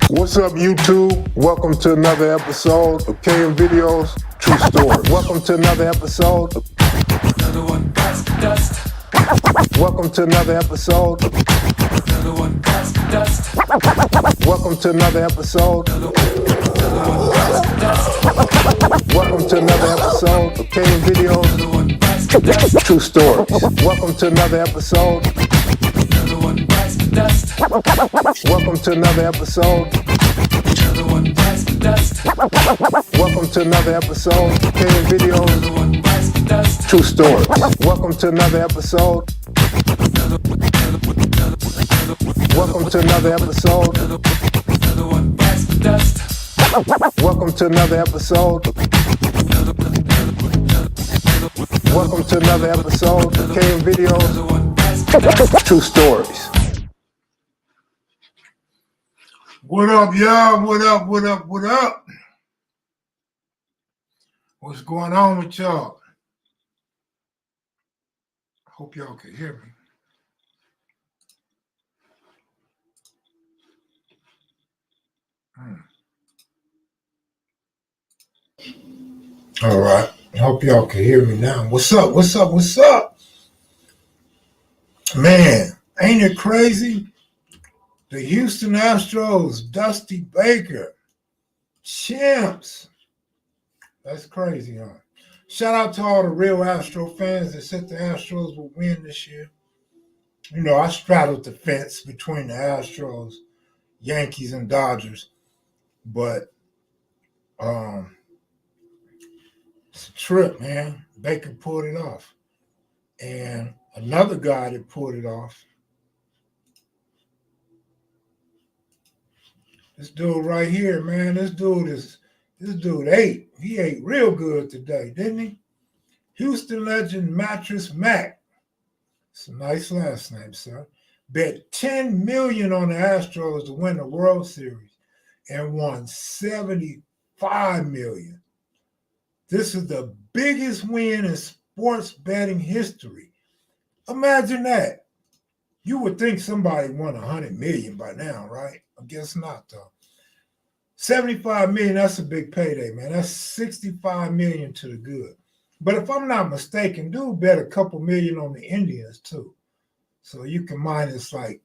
What's up, YouTube? Welcome to another episode of kevmacvideos. True story. Welcome to another episode. Another one bites the dust. Welcome to another episode. Another one bites the dust. Welcome to another episode. Another one bites the dust. Welcome to another episode of kevmacvideos. Another one bites the dust. True stories. Welcome to another episode. Another one bites the dust. Welcome to another episode. Another one bites the dust. Welcome to another episode of kevmacvideos. Another one bites the dust. True stories. Welcome to another episode. Welcome to another episode. Another one bites the dust. Welcome to another episode. Welcome to another episode of kevmacvideos. Another one bites the dust. True stories. What up, y'all? What up? What up? What up? What's going on with y'all? Hope y'all can hear me. All right. I hope y'all can hear me now. What's up? What's up? What's up? Man, ain't it crazy? The Houston Astros, Dusty Baker, champs. That's crazy, huh? Shout out to all the real Astro fans that said the Astros will win this year. You know, I straddled the fence between the Astros, Yankees, and Dodgers. But it's a trip, man. Baker pulled it off. And another guy that pulled it off, this dude right here, man, this dude ate. He ate real good today, didn't he? Houston legend Mattress Mac. It's a nice last name, sir. Bet $10 million on the Astros to win the World Series and won $75 million. This is the biggest win in sports betting history. Imagine that. You would think somebody won $100 million by now, right? I guess not, though. $75 million, that's a big payday, man. That's $65 million to the good. But if I'm not mistaken, dude bet a couple million on the Indians, too. So you can minus like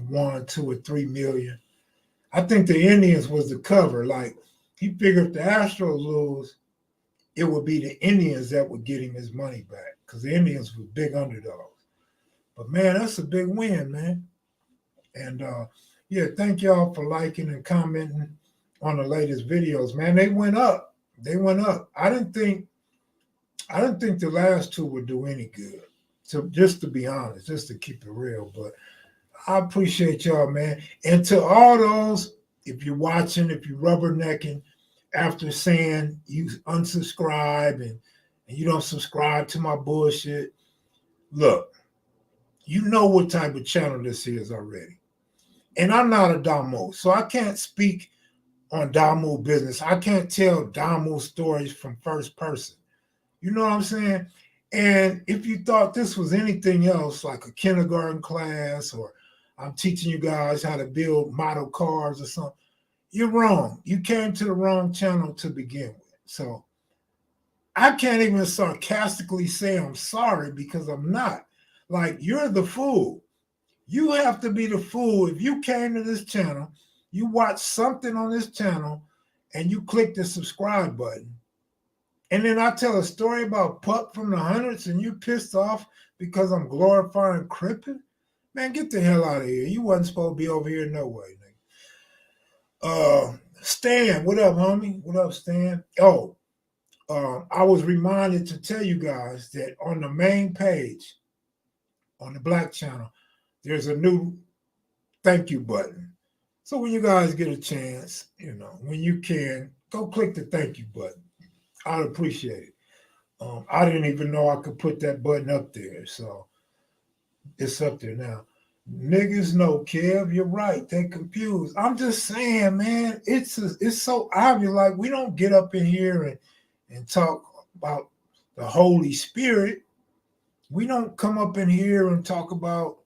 1, 2, or 3 million. I think the Indians was the cover. Like, he figured if the Astros lose, it would be the Indians that would get him his money back because the Indians were big underdogs. But, man, that's a big win, man. And, yeah, thank y'all for liking and commenting on the latest videos, man. They went up. They went up. I didn't think the last two would do any good. So just to be honest, just to keep it real. But I appreciate y'all, man. And to all those, if you're watching, if you're rubbernecking after saying you unsubscribe and you don't subscribe to my bullshit, look, you know what type of channel this is already. And I'm not a Damo, so I can't speak on Damo business. I can't tell Damo stories from first person. You know what I'm saying? And if you thought this was anything else, like a kindergarten class, or I'm teaching you guys how to build model cars or something, you're wrong. You came to the wrong channel to begin with. So I can't even sarcastically say I'm sorry because I'm not. Like, you're the fool. You have to be the fool. If you came to this channel, you watch something on this channel, and you click the subscribe button, and then I tell a story about Pup from the hundreds, and you pissed off because I'm glorifying crippin', man, get the hell out of here. You wasn't supposed to be over here no way, nigga. Stan, what up, homie? What up, Stan? Oh, I was reminded to tell you guys that on the main page, on the Black channel, there's a new thank you button. So when you guys get a chance, you know, when you can, go click the thank you button. I'd appreciate it. I didn't even know I could put that button up there. So it's up there now. Niggas know, Kev, you're right. They confused. I'm just saying, man, it's so obvious. Like, we don't get up in here and talk about the Holy Spirit. We don't come up in here and talk about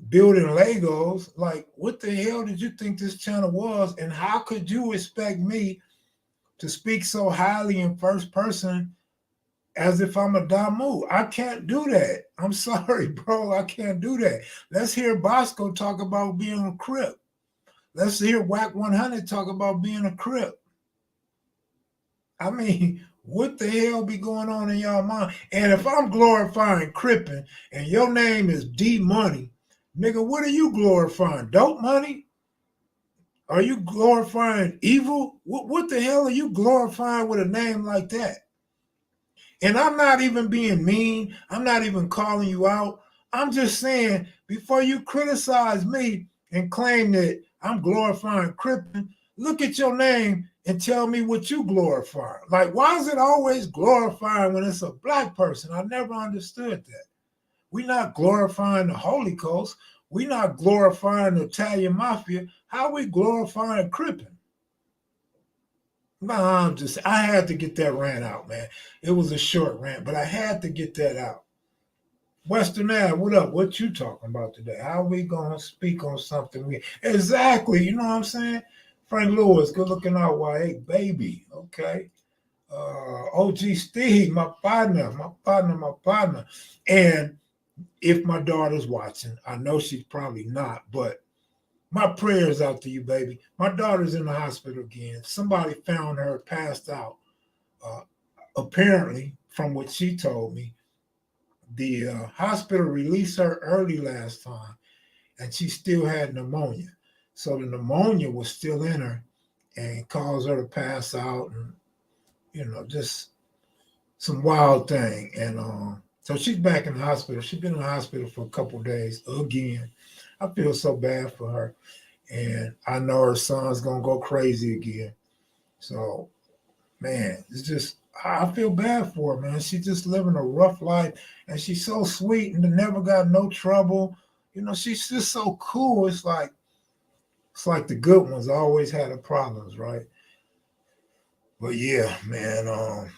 building Legos. Like, what the hell did you think this channel was? And how could you expect me to speak so highly in first person as if I'm a Damu? I can't do that. I'm sorry, bro. I can't do that. Let's hear Bosco talk about being a Crip. Let's hear Whack 100 talk about being a Crip. I mean, what the hell be going on in y'all mind? And if I'm glorifying Crippin' and your name is D Money, nigga, what are you glorifying? Dope money? Are you glorifying evil? What the hell are you glorifying with a name like that? And I'm not even being mean. I'm not even calling you out. I'm just saying, before you criticize me and claim that I'm glorifying Crippin', look at your name and tell me what you glorify. Like, why is it always glorifying when it's a black person? I never understood that. We're not glorifying the Holy Ghost. We're not glorifying the Italian Mafia. How are we glorifying Crippin'? No, I had to get that rant out, man. It was a short rant, but I had to get that out. Western Ave, what up? What you talking about today? How are we going to speak on something? Exactly, you know what I'm saying? Frank Lewis, good looking out, hey, baby, okay. OG Steve, my partner. And if my daughter's watching, I know she's probably not, but my prayers out to you, baby. My daughter's in the hospital again. Somebody found her passed out. Apparently, from what she told me, the hospital released her early last time, and she still had pneumonia. So the pneumonia was still in her and caused her to pass out, and just some wild thing. And so she's back in the hospital. She's been in the hospital for a couple of days again. I feel so bad for her. And I know her son's going to go crazy again. So, man, it's just, I feel bad for her, man. She's just living a rough life. And she's so sweet and never got no trouble. She's just so cool. It's like the good ones always had the problems, right? But yeah, man,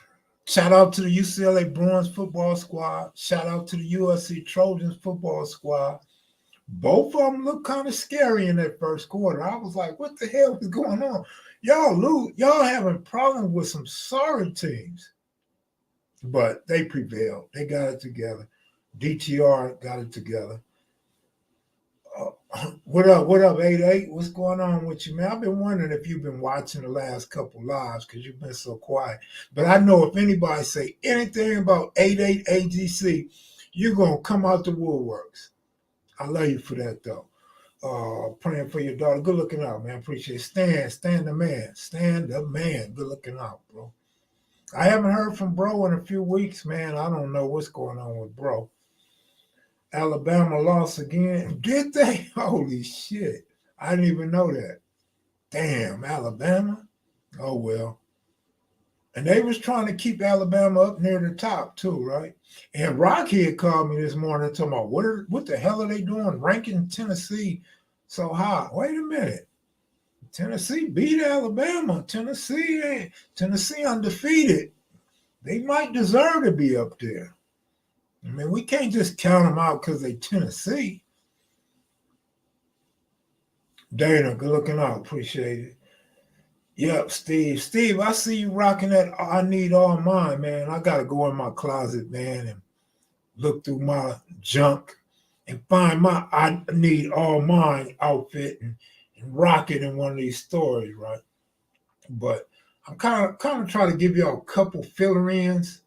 shout out to the UCLA Bruins football squad. Shout out to the USC Trojans football squad. Both of them looked kind of scary in that first quarter. I was like, what the hell is going on? Y'all having problems with some sorry teams. But they prevailed. They got it together. DTR got it together. What up, 88? What's going on with you, man? I've been wondering if you've been watching the last couple lives because you've been so quiet. But I know if anybody say anything about 88 AGC, you're going to come out the woodworks. I love you for that, though. Praying for your daughter. Good looking out, man. Appreciate it. Stand the man. Stand the man. Good looking out, bro. I haven't heard from bro in a few weeks, man. I don't know what's going on with bro. Alabama lost again. Did they? Holy shit. I didn't even know that. Damn, Alabama? Oh, well. And they was trying to keep Alabama up near the top, too, right? And Rockhead called me this morning talking about what the hell are they doing ranking Tennessee so high? Wait a minute. Tennessee beat Alabama. Tennessee undefeated. They might deserve to be up there. I mean, we can't just count them out because they Tennessee. Dana, good looking out. Appreciate it. Yep, Steve. Steve, I see you rocking that I Need All Mine, man. I got to go in my closet, man, and look through my junk and find my I Need All Mine outfit and rock it in one of these stories, right? But I'm kind of trying to give y'all a couple filler-ins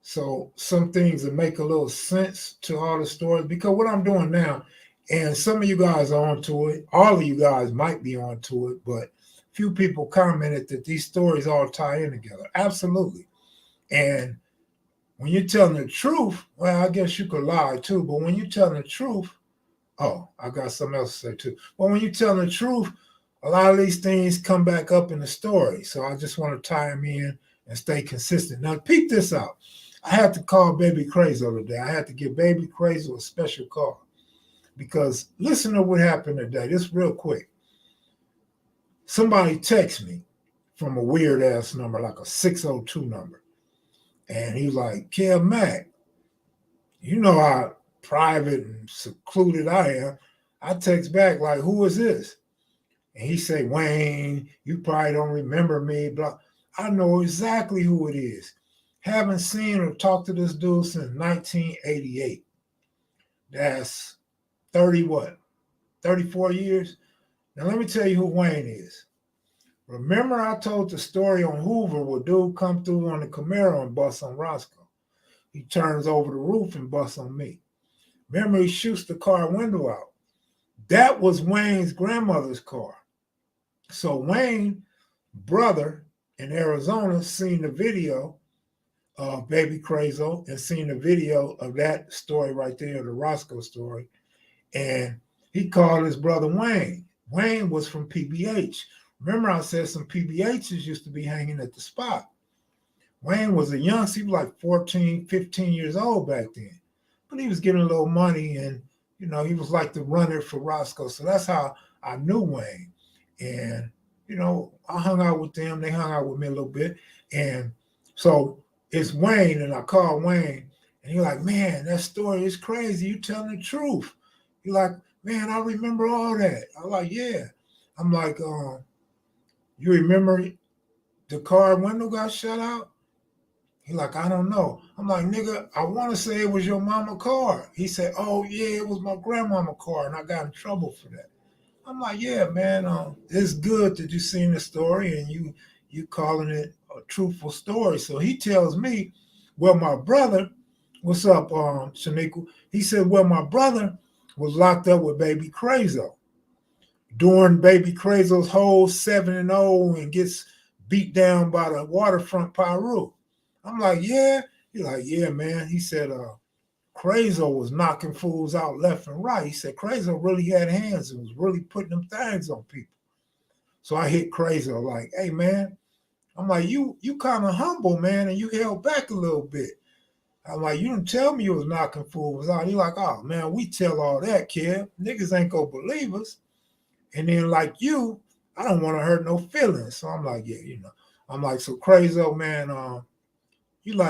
so some things that make a little sense to all the stories. Because what I'm doing now, and some of you guys are onto it, all of you guys might be onto it, but few people commented that these stories all tie in together. Absolutely. And when you're telling the truth, well, I guess you could lie too, but when you're telling the truth, oh, I got something else to say too. But when you're telling the truth, a lot of these things come back up in the story. So I just want to tie them in and stay consistent. Now, peep this out. I had to call Baby Crazy today. I had to give Baby Crazy a special call because listen to what happened today. This real quick. Somebody texted me from a weird ass number, like a 602 number. And he was like, Kev Mac, you know I private and secluded I am, I text back like, who is this? And he say, Wayne, you probably don't remember me, blah. I know exactly who it is. Haven't seen or talked to this dude since 1988. That's 30 what? 34 years? Now let me tell you who Wayne is. Remember I told the story on Hoover where dude come through on the Camaro and bust on Roscoe. He turns over the roof and busts on me. Remember he shoots the car window out. That was Wayne's grandmother's car. So Wayne's brother in Arizona seen the video of Baby Crazo and seen the video of that story right there, the Roscoe story. And he called his brother Wayne. Wayne was from PBH. Remember I said some PBHs used to be hanging at the spot. Wayne was a youngster. He was like 14, 15 years old back then. But he was getting a little money and, you know, he was like the runner for Roscoe. So that's how I knew Wayne. And, you know, I hung out with them. They hung out with me a little bit. And so it's Wayne, and I called Wayne. And he's like, man, that story is crazy. You telling the truth. He's like, man, I remember all that. I'm like, yeah. I'm like, you remember the car window got shut out? He's like, I don't know. I'm like, nigga, I want to say it was your mama car. He said, oh, yeah, it was my grandmama car, and I got in trouble for that. I'm like, yeah, man, it's good that you seen the story and you calling it a truthful story. So he tells me, well, my brother, what's up, Shaniqua? He said, well, my brother was locked up with Baby Crazo during Baby Crazo's whole 7-0 and gets beat down by the waterfront Pyru. I'm like, yeah. He's like, yeah, man. He said, Crazo was knocking fools out left and right. He said Crazo really had hands and was really putting them things on people. So I hit Crazo like, hey, man. I'm like, you kind of humble, man, and you held back a little bit. I'm like, you didn't tell me you was knocking fools out. He like, oh, man, we tell all that, kid. Niggas ain't gonna believe us. And then like you, I don't want to hurt no feelings. So I'm like, yeah, you know. I'm like, so Crazo, man, you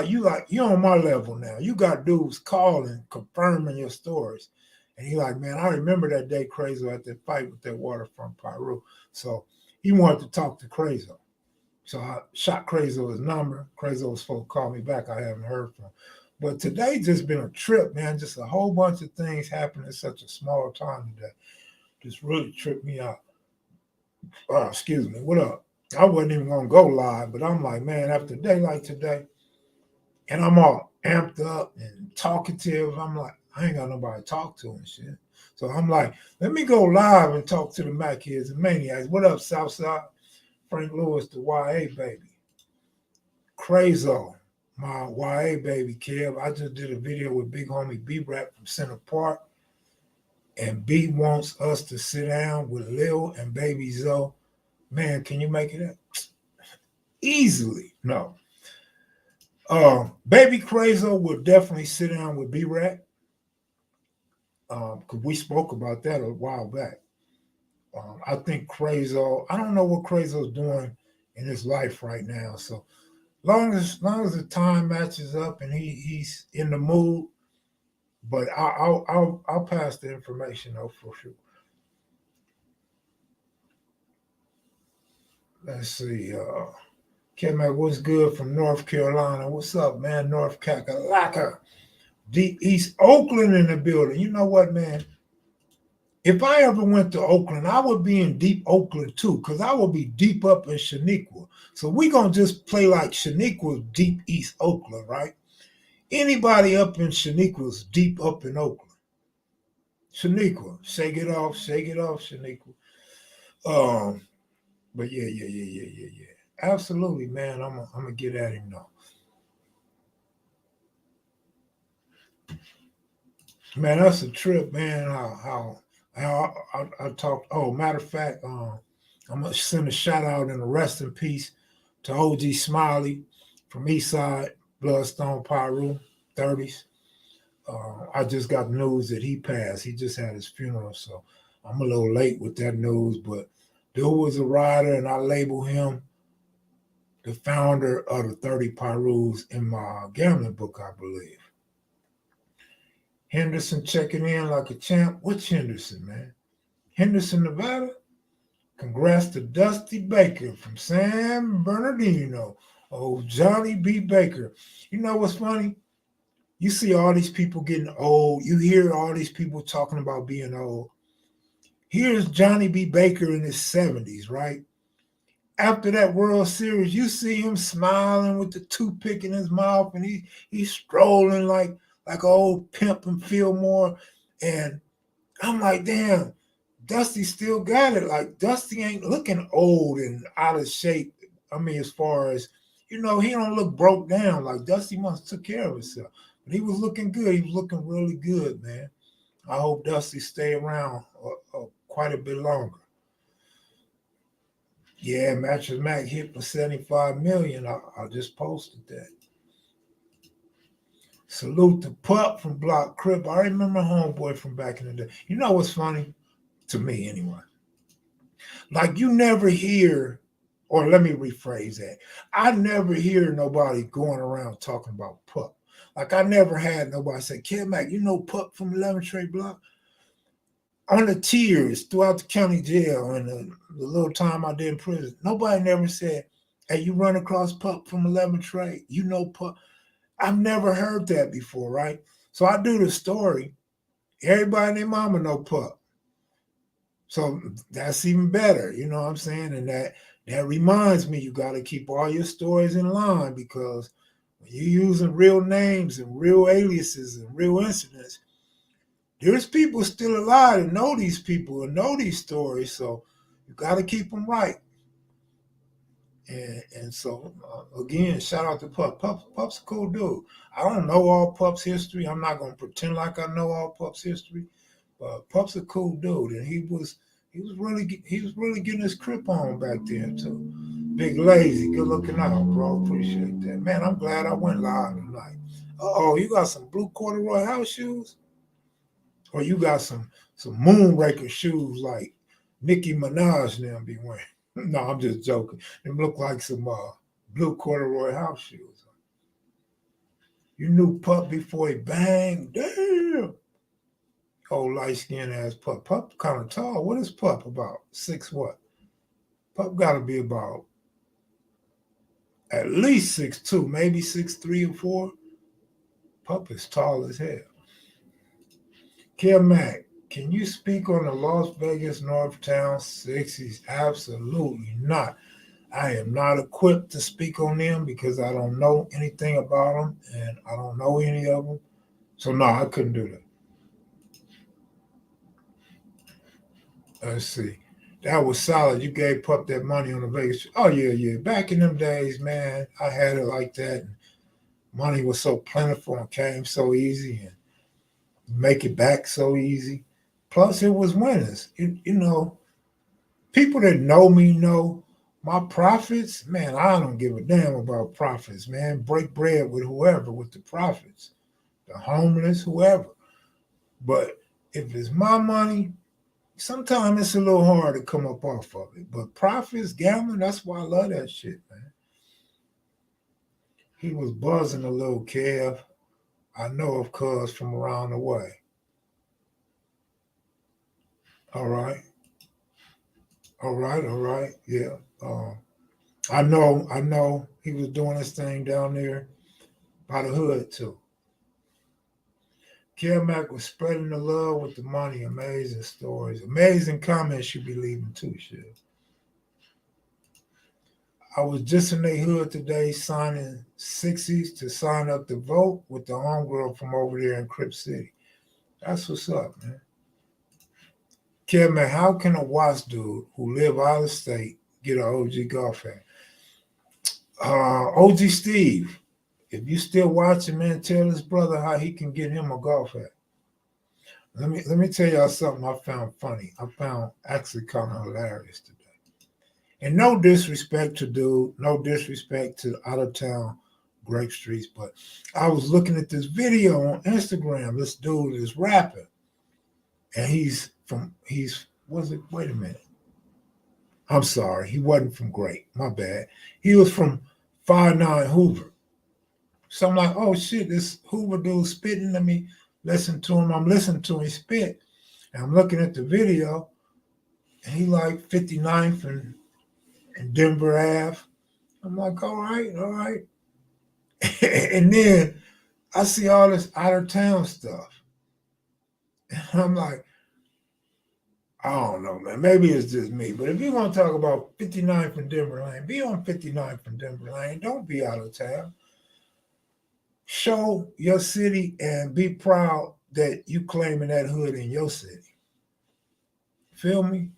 on my level now. You got dudes calling, confirming your stories. And he like, man, I remember that day Crazo at that fight with that waterfront Pyru. So he wanted to talk to Crazo. So I shot Crazo his number. Crazo was supposed to call me back. I haven't heard from him. But today just been a trip, man. Just a whole bunch of things happened in such a small time today. Just really tripped me out. Excuse me. What up? I wasn't even going to go live, but I'm like, man, after a day like today, and I'm all amped up and talkative. I'm like, I ain't got nobody to talk to and shit. So I'm like, let me go live and talk to the Mac kids and maniacs. What up, Southside? Frank Lewis, the YA baby. Crazo, my YA baby, Kev. I just did a video with big homie B-Rap from Center Park. And B wants us to sit down with Lil and Baby Zoe. Man, can you make it up? Easily. No. Baby Crazo will definitely sit down with B-Rap. Because we spoke about that a while back. I think Crazo, I don't know what Crazo's doing in his life right now. So long as the time matches up and he's in the mood, but I'll pass the information though for sure. Let's see. K-Mac, what's good from North Carolina? What's up, man? North Kakalaka. Deep East Oakland in the building. You know what, man? If I ever went to Oakland, I would be in deep Oakland too, because I would be deep up in Shaniqua. So we're going to just play like Shaniqua's deep East Oakland, right? Anybody up in Shaniqua's deep up in Oakland. Shaniqua, shake it off, Shaniqua. But yeah. Absolutely, man. I'm gonna get at him though. Man, that's a trip, man. How I talked. Oh, matter of fact, I'm gonna send a shout out and a rest in peace to OG Smiley from Eastside, Bloodstone Pyru, 30s. I just got news that he passed. He just had his funeral, so I'm a little late with that news. But dude was a rider, and I label him the founder of the 30 Pyrus in my gambling book, I believe. Henderson checking in like a champ. Which Henderson, man? Henderson, Nevada? Congrats to Dusty Baker from San Bernardino. Oh, Johnny B. Baker. You know what's funny? You see all these people getting old. You hear all these people talking about being old. Here's Johnny B. Baker in his 70s, right? After that World Series, you see him smiling with the toothpick in his mouth, and he's strolling like an old pimp and Fillmore. And I'm like, damn, Dusty still got it. Like Dusty ain't looking old and out of shape. I mean, as far as he don't look broke down. Like Dusty must have took care of himself. But he was looking good. He was looking really good, man. I hope Dusty stay around quite a bit longer. Yeah, Mattress Mac hit for 75 million. I just posted that. Salute to Pup from Block Crip. I remember homeboy from back in the day. You know what's funny? To me, anyway. Like you never hear, or let me rephrase that. I never hear nobody going around talking about Pup. Like I never had nobody say, Kev Mac, you know Pup from 11 Trade Block? On the tiers throughout the county jail and the little time I did in prison, nobody never said, hey, you run across Pup from 11 Trade? You know Pup? I've never heard that before, right? So I do the story. Everybody and their mama know Pup. So that's even better, you know what I'm saying? And that reminds me, you got to keep all your stories in line, because when you're using real names and real aliases and real incidents, there's people still alive and know these people and know these stories. So you got to keep them right. And so, again, shout out to Pup. Pup's a cool dude. I don't know all Pup's history. I'm not going to pretend like I know all Pup's history. But Pup's a cool dude, and he was really getting his crip on back then too. Big Lazy, good looking out, bro. Appreciate that, man. I'm glad I went live tonight. You got some blue corduroy house shoes, or you got some Moonraker shoes like Nicki Minaj and them be wearing? No, I'm just joking. Them look like some blue corduroy house shoes. You knew Pup before he banged? Damn. Old light-skinned ass Pup. Pup kind of tall. What is Pup about? 6 what? Pup got to be about at least 6'2", maybe 6'3" or 4. Pup is tall as hell. Kev Mac, can you speak on the Las Vegas Northtown 60s? Absolutely not. I am not equipped to speak on them because I don't know anything about them and I don't know any of them. So no, I couldn't do that. Let's see. That was solid. You gave Pup that money on the Vegas. Oh, yeah. Back in them days, man, I had it like that. And money was so plentiful and came so easy and make it back so easy. Plus, it was winners. You know, people that know me know my profits. Man, I don't give a damn about profits, man. Break bread with whoever with the profits, the homeless, whoever. But if it's my money, sometimes it's a little hard to come up off of it. But profits, gambling, that's why I love that shit, man. He was buzzing a little, Kev. I know of cuz from around the way. All right. Yeah. I know he was doing his thing down there by the hood too. Kev Mac was spreading the love with the money. Amazing stories. Amazing comments you be leaving too, shit. I was just in their hood today signing 60s to sign up to vote with the homegirl from over there in Crip City. That's what's up, man. Kev Mac, how can a Watts dude who live out of state get an OG golf hat? OG Steve, if you still watching, man, tell his brother how he can get him a golf hat. Let me tell y'all something I found funny. I found actually kind of hilarious today. And no disrespect to dude, no disrespect to out of town Grape Streets, but I was looking at this video on Instagram. This dude is rapping, and wait a minute. I'm sorry, he wasn't from Grape. My bad. He was from 5'9" Hoover. So I'm like, oh shit, this Hoover dude spitting. Let me listen to him. I'm listening to him spit. And I'm looking at the video, and he like 59th and Denver Ave. I'm like, all right, all right. And then I see all this out of town stuff. And I'm like, I don't know, man. Maybe it's just me. But if you want to talk about 59th and Denver Lane, be on 59th and Denver Lane. Don't be out of town. Show your city and be proud that you claiming that hood in your city. Feel me?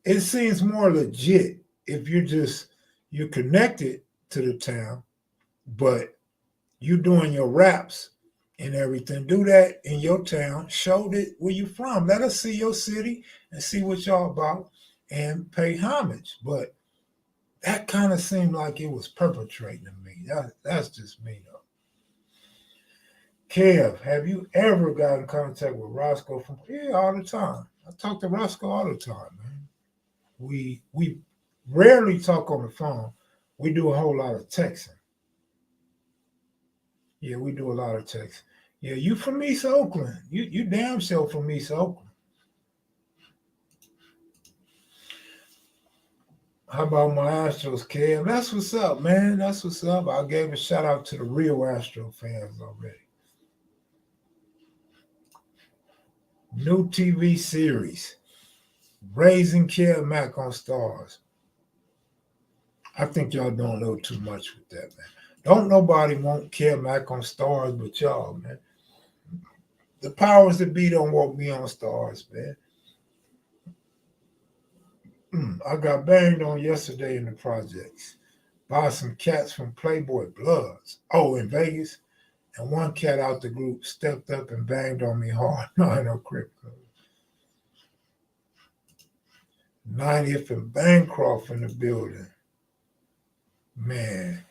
It seems more legit if you're connected to the town, but you doing your raps and everything. Do that in your town. Show that where you from. Let us see your city and see what y'all about and pay homage. But that kind of seemed like it was perpetrating to me. That's just me though. Kev, have you ever got in contact with Roscoe from? Yeah, all the time. I talk to Roscoe all the time, man. We rarely talk on the phone. We do a whole lot of texting. Yeah, we do a lot of texting. Yeah, you from East Oakland. You damn sure from East Oakland. How about my Astros, Kev? That's what's up, man. That's what's up. I gave a shout out to the real Astro fans already. New TV series, Raising Kev Mac on Stars. I think y'all don't know too much with that, man. Don't nobody want Kev Mac on Stars but y'all, man. The powers that be don't want me on Stars, man. I got banged on yesterday in the projects by some cats from Playboy Bloods. Oh, in Vegas. And one cat out the group stepped up and banged on me hard. No, I know crypto. 90th and Bancroft in the building. Man.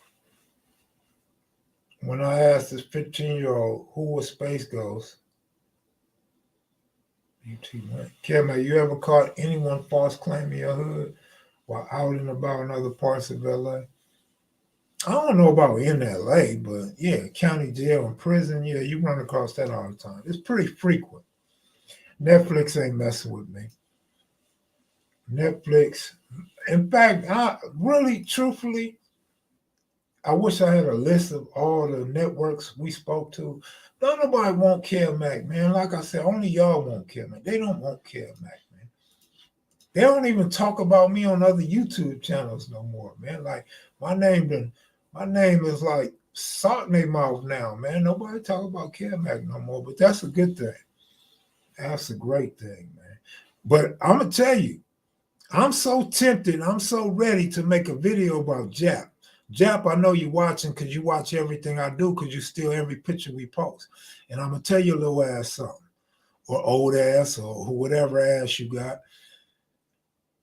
When I asked this 15-year-old who was Space Ghost, Kevin, you ever caught anyone false claiming your hood while out and about in other parts of LA? I don't know about in LA, but yeah, county jail and prison, yeah, you run across that all the time. It's pretty frequent. Netflix ain't messing with me. Netflix. In fact, truthfully, I wish I had a list of all the networks we spoke to. Don't nobody want Kev Mac, man. Like I said, only y'all want Kev Mac. They don't want Kev Mac, man. They don't even talk about me on other YouTube channels no more, man. Like my name is like salt in their mouth now, man. Nobody talk about Kev Mac no more, but that's a good thing. That's a great thing, man. But I'm gonna tell you, I'm so tempted, I'm so ready to make a video about Jap. Jap, I know you're watching because you watch everything I do because you steal every picture we post. And I'm going to tell your little ass something, or old ass, or whatever ass you got.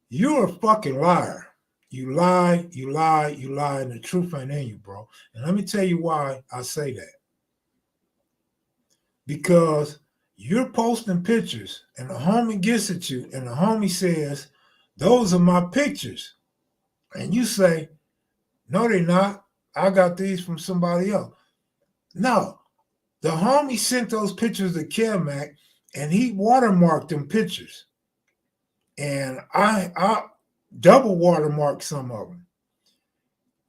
You're a fucking liar. You lie, and the truth ain't in you, bro. And let me tell you why I say that. Because you're posting pictures, and the homie gets at you, and the homie says, those are my pictures. And you say, no, they're not. I got these from somebody else. No, the homie sent those pictures to Kev Mac, and he watermarked them pictures. And I double watermarked some of them.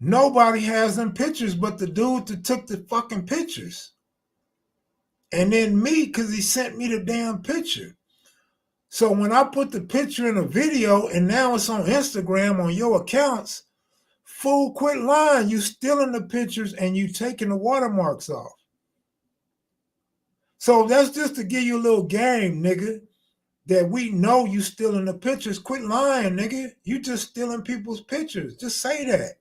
Nobody has them pictures but the dude that took the fucking pictures. And then me, because he sent me the damn picture. So when I put the picture in a video, and now it's on Instagram on your accounts, fool, quit lying. You stealing the pictures and you taking the watermarks off. So that's just to give you a little game, nigga, that we know you stealing the pictures. Quit lying, nigga. You just stealing people's pictures. Just say that.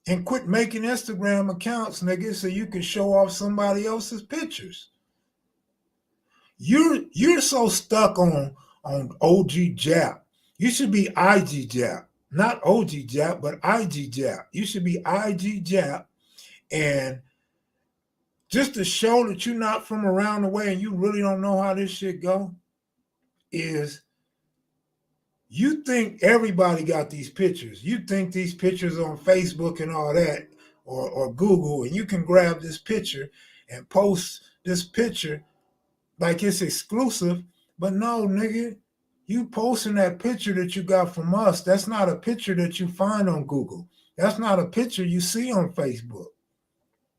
And quit making Instagram accounts, nigga, so you can show off somebody else's pictures. You're so stuck on OG Jap. You should be IG Jap. Not OG Jap, but IG Jap. You should be IG Jap. And just to show that you're not from around the way and you really don't know how this shit go, is you think everybody got these pictures. You think these pictures on Facebook and all that, or Google, and you can grab this picture and post this picture like it's exclusive. But no, nigga, you posting that picture that you got from us, that's not a picture that you find on Google. That's not a picture you see on Facebook.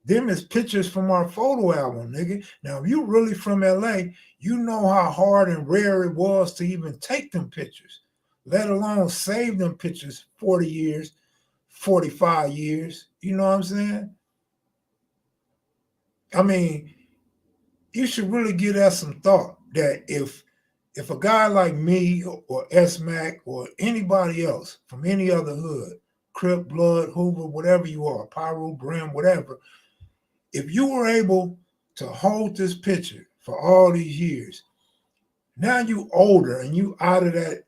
Them is pictures from our photo album, nigga. Now, if you really from LA, you know how hard and rare it was to even take them pictures, let alone save them pictures 40 years, 45 years. You know what I'm saying? I mean, you should really give that some thought that if a guy like me or S-Mac or anybody else from any other hood, Crip, Blood, Hoover, whatever you are, Pyro, Brim, whatever, if you were able to hold this picture for all these years, now you older and you out of that,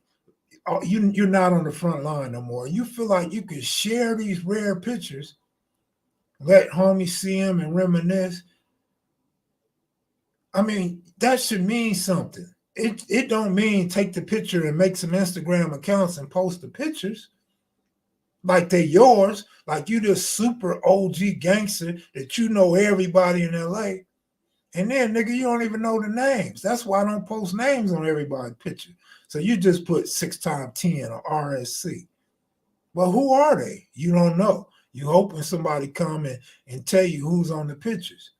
you're not on the front line no more. You feel like you can share these rare pictures, let homies see them and reminisce. I mean, that should mean something. It don't mean take the picture and make some Instagram accounts and post the pictures like they're yours, like you this super OG gangster that you know everybody in LA. And then, nigga, you don't even know the names. That's why I don't post names on everybody's picture. So you just put 6x10 or RSC. Well, who are they? You don't know. You hoping somebody come and tell you who's on the pictures.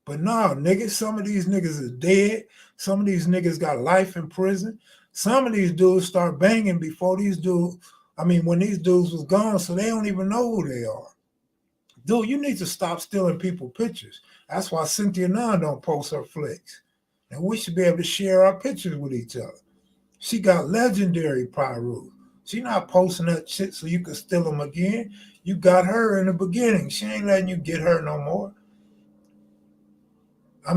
But no, nigga, some of these niggas is dead. Some of these niggas got life in prison. Some of these dudes start banging before these dudes, when these dudes was gone, so they don't even know who they are. Dude, you need to stop stealing people's pictures. That's why Cynthia Nunn don't post her flicks. And we should be able to share our pictures with each other. She got legendary pyros. She not posting that shit so you can steal them again. You got her in the beginning. She ain't letting you get her no more.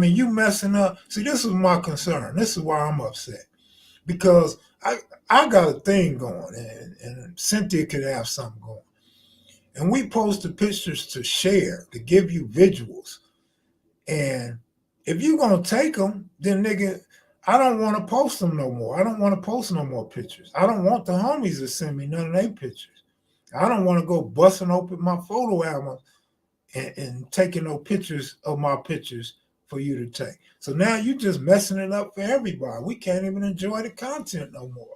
You messing up. See, this is my concern. This is why I'm upset. Because I got a thing going, and Cynthia could have something going. And we post the pictures to share, to give you visuals. And if you're going to take them, then nigga, I don't want to post them no more. I don't want to post no more pictures. I don't want the homies to send me none of their pictures. I don't want to go busting open my photo album and taking no pictures of my pictures for you to take. So now you just messing it up for everybody. We can't even enjoy the content no more.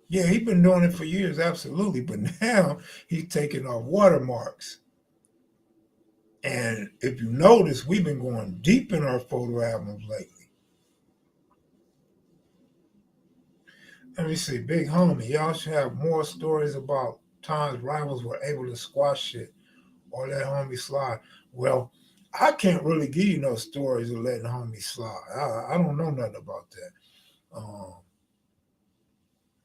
Yeah, he's been doing it for years, absolutely. But now he's taking off watermarks. And if you notice, we've been going deep in our photo albums lately. Let me see, big homie, y'all should have more stories about times rivals were able to squash shit or let homie slide. Well, I can't really give you no stories of letting homie slide. I don't know nothing about that.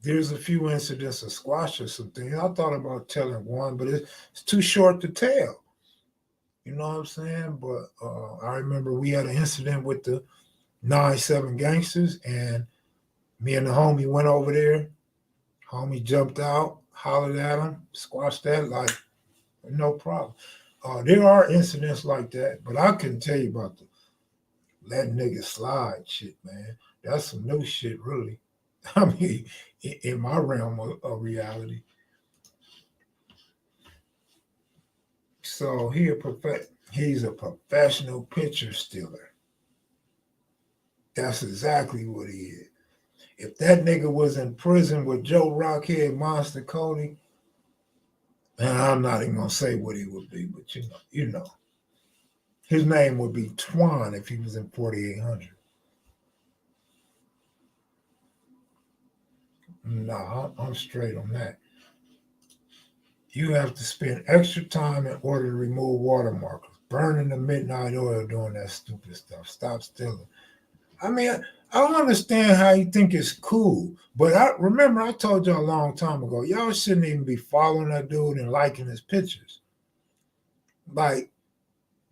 There's a few incidents of squash or some things. I thought about telling one, but it's too short to tell. You know what I'm saying? But I remember we had an incident with the 9-7 gangsters, and me and the homie went over there. Homie jumped out, hollered at him, squashed that like no problem. There are incidents like that, but I couldn't tell you about the letting niggas slide shit, man. That's some new shit, really. In my realm of reality. So he's a professional picture stealer. That's exactly what he is. If that nigga was in prison with Joe Rockhead, Monster Cody, and I'm not even gonna say what he would be, but you know, his name would be Twan if he was in 4800. No, I'm straight on that. You have to spend extra time in order to remove watermarkers, burning the midnight oil, doing that stupid stuff. Stop stealing. I don't understand how you think it's cool. But I remember I told y'all a long time ago, y'all shouldn't even be following that dude and liking his pictures. Like,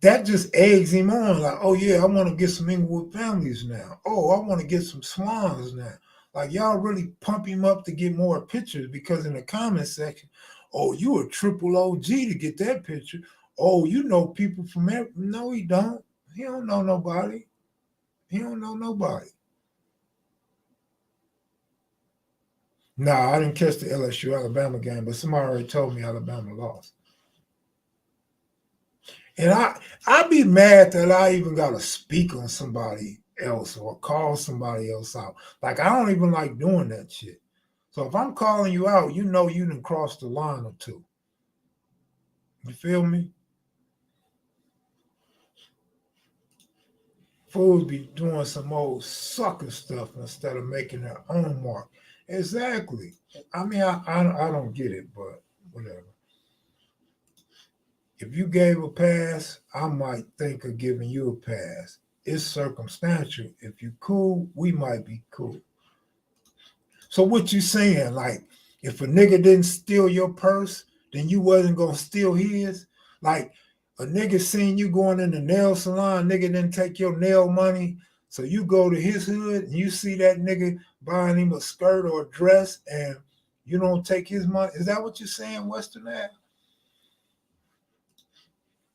that just eggs him on. Like, oh yeah, I want to get some Inglewood families now. Oh, I want to get some Swans now. Like, y'all really pump him up to get more pictures because in the comment section, oh, you a triple OG to get that picture. Oh, you know people from there. No, he don't. He don't know nobody. He don't know nobody. Nah, I didn't catch the LSU Alabama game, but somebody already told me Alabama lost. And I'd be mad that I even got to speak on somebody else or call somebody else out. Like, I don't even like doing that shit. So if I'm calling you out, you know you done crossed the line or two. You feel me? Fools be doing some old sucker stuff instead of making their own mark. Exactly. I mean, I don't get it, but whatever. If you gave a pass, I might think of giving you a pass. It's circumstantial. If you cool, we might be cool. So what you saying? Like, if a nigga didn't steal your purse, then you wasn't gonna steal his? Like, a nigga seen you going in the nail salon, nigga didn't take your nail money, so you go to his hood and you see that nigga buying him a skirt or a dress and you don't take his money. Is that what you're saying, Western Ave?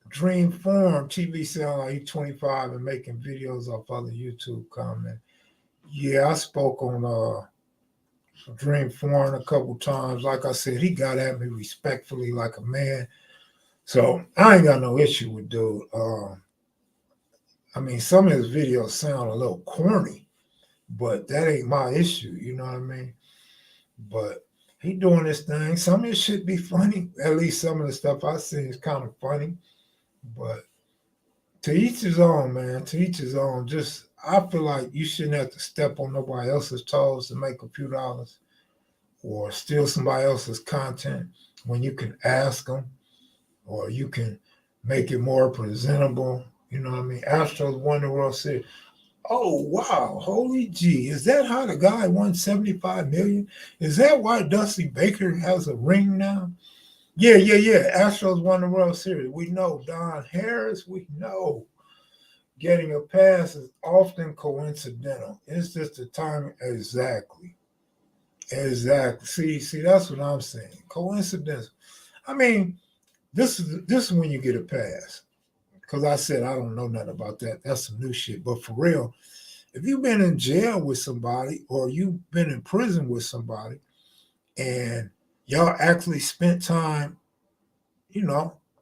Dream Form TV sound like he's 25 and making videos off other YouTube comments. Yeah, I spoke on Dream Form a couple times. Like I said, he got at me respectfully like a man. So I ain't got no issue with dude. I mean, some of his videos sound a little corny, but that ain't my issue. You know what I mean? But he doing this thing. Some of it should be funny. At least some of the stuff I see is kind of funny. But to each his own, man. To each his own. Just, I feel like you shouldn't have to step on nobody else's toes to make a few dollars or steal somebody else's content when you can ask them or you can make it more presentable. You know what I mean? Astros won the World Series. Oh, wow. Holy gee. Is that how the guy won $75 million? Is that why Dusty Baker has a ring now? Yeah. Astros won the World Series. We know. Don Harris, we know. Getting a pass is often coincidental. It's just the timing. Exactly. See, that's what I'm saying. Coincidence. I mean, this is when you get a pass. Because I said I don't know nothing about that. That's some new shit. But for real, if you've been in jail with somebody or you've been in prison with somebody and y'all actually spent time,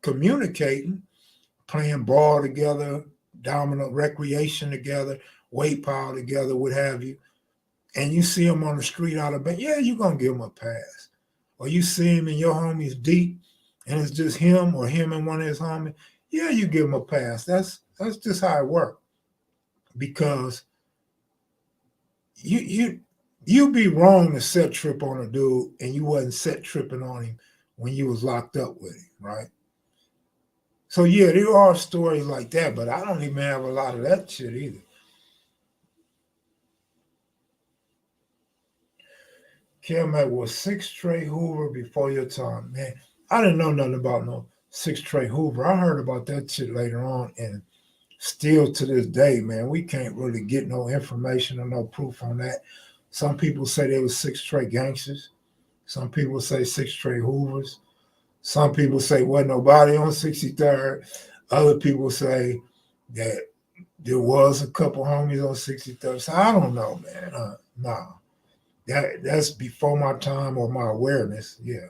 communicating, playing ball together, dominant recreation together, weight pile together, what have you, and you see him on the street out of bed, yeah, you're going to give him a pass. Or you see him and your homie's deep and it's just him or him and one of his homies, yeah, you give him a pass. That's just how it works. Because you'd be wrong to set trip on a dude and you wasn't set tripping on him when you was locked up with him, right? So yeah, there are stories like that, but I don't even have a lot of that shit either. Kevmac was 6 straight Hoover before your time, man. I didn't know nothing about no 6 straight Hoover. I heard about that shit later on, and still to this day, man, we can't really get no information or no proof on that. Some people say there was 6 straight gangsters. Some people say 6 straight Hoovers. Some people say wasn't nobody on 63rd. Other people say that there was a couple homies on 63rd. So I don't know, man. No. That's before my time or my awareness. Yeah.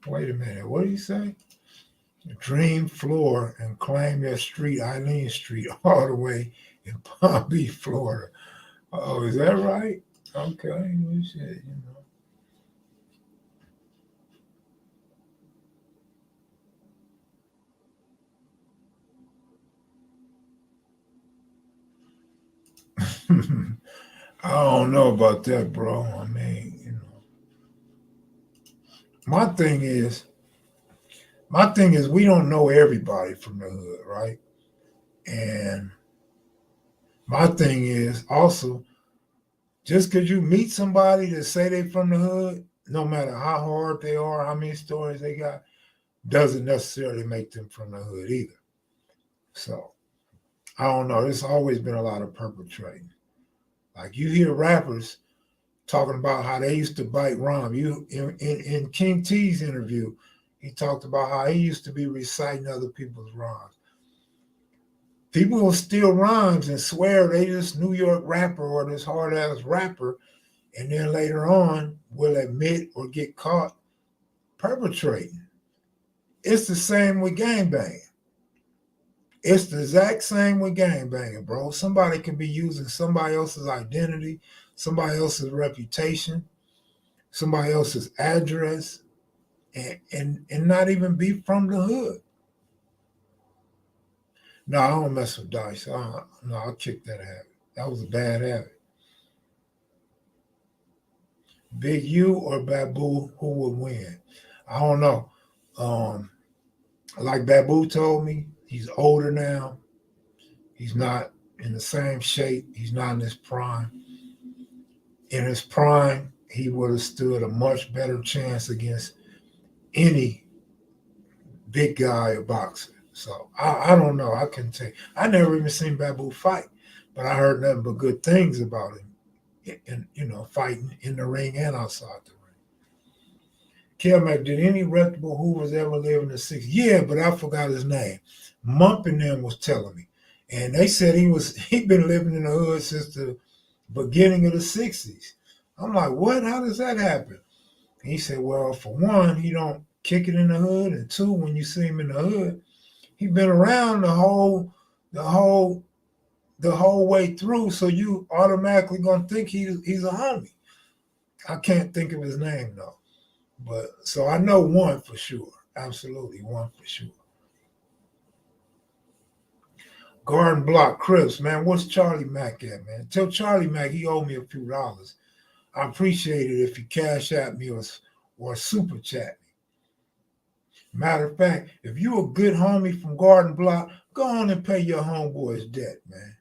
Wait a minute. What did he say? Dream floor and claim your street, Eileen Street, all the way in Palm Beach, Florida. Oh, is that right? Okay. Well, shit, I don't know about that, bro. I mean, my thing is we don't know everybody from the hood, right? And my thing is also just because you meet somebody that say they from the hood, no matter how hard they are, how many stories they got, doesn't necessarily make them from the hood either. So I don't know. There's always been a lot of perpetrating. Like you hear rappers talking about how they used to bite rhyme. You in King T's interview, he talked about how he used to be reciting other people's rhymes. People will steal rhymes and swear they this New York rapper or this hard ass rapper, and then later on will admit or get caught perpetrating. It's the same with gangbanging. It's the exact same with gangbanging, bro. Somebody can be using somebody else's identity, somebody else's reputation, somebody else's address, and not even be from the hood. No, I don't mess with dice. No, I'll kick that habit. That was a bad habit. Big U or Babu, who would win? I don't know. Like Babu told me, he's older now. He's not in the same shape. He's not in his prime. In his prime, he would have stood a much better chance against any big guy or boxer. So I don't know. I couldn't tell you. I never even seen Babu fight, but I heard nothing but good things about him. And fighting in the ring and outside the ring. Kelmac, did any reputable Hoovers ever live in the 60s? Yeah, but I forgot his name. Mump and them was telling me. And they said he'd been living in the hood since the beginning of the 60s. I'm like, what? How does that happen? And he said, well, for one, he don't kick it in the hood. And two, when you see him in the hood, he been around the whole way through, so you automatically gonna think he's a homie. I can't think of his name though, but so I know one for sure, absolutely one for sure. Garden Block Crips, man, what's Charlie Mack at, man? Tell Charlie Mack he owed me a few dollars. I appreciate it if you cash at me or super chat me. Matter of fact, if you a good homie from Garden Block, go on and pay your homeboy's debt, man.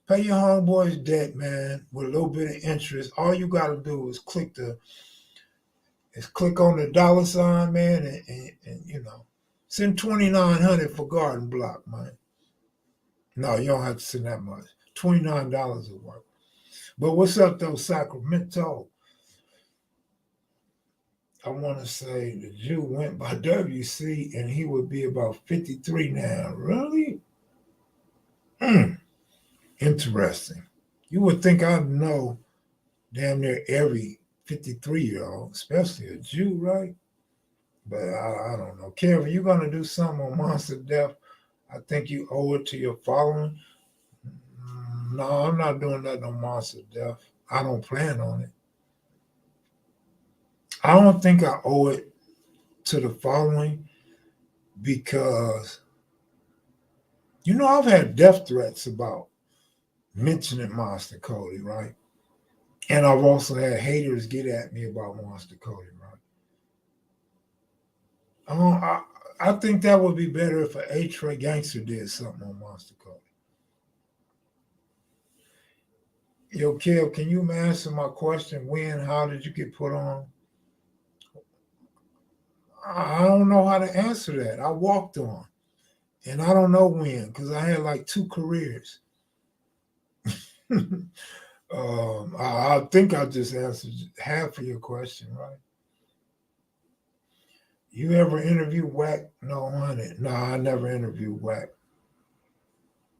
Pay your homeboy's debt, man, with a little bit of interest. All you got to do is click on the dollar sign, man, and send $2,900 for Garden Block, man. No, you don't have to send that much. $29 will work. But what's up, though, Sacramento? I want to say the Jew went by WC, and he would be about 53 now. Really? Interesting. You would think I'd know damn near every 53-year-old, especially a Jew, right? But I don't know. Kevin, you going to do something on Monster Death? I think you owe it to your following. No, I'm not doing nothing on Monster Death. I don't plan on it. I don't think I owe it to the following because, I've had death threats about mentioning Monster Cody, right? And I've also had haters get at me about Monster Cody, right? I think that would be better if an A-Tray gangster did something on Monster Cody. Yo, Kev, can you answer my question? How did you get put on? I don't know how to answer that. I walked on. And I don't know when, because I had like 2 careers. I think I just answered half of your question, right? You ever interview Wack? No, honey. No, I never interviewed Wack.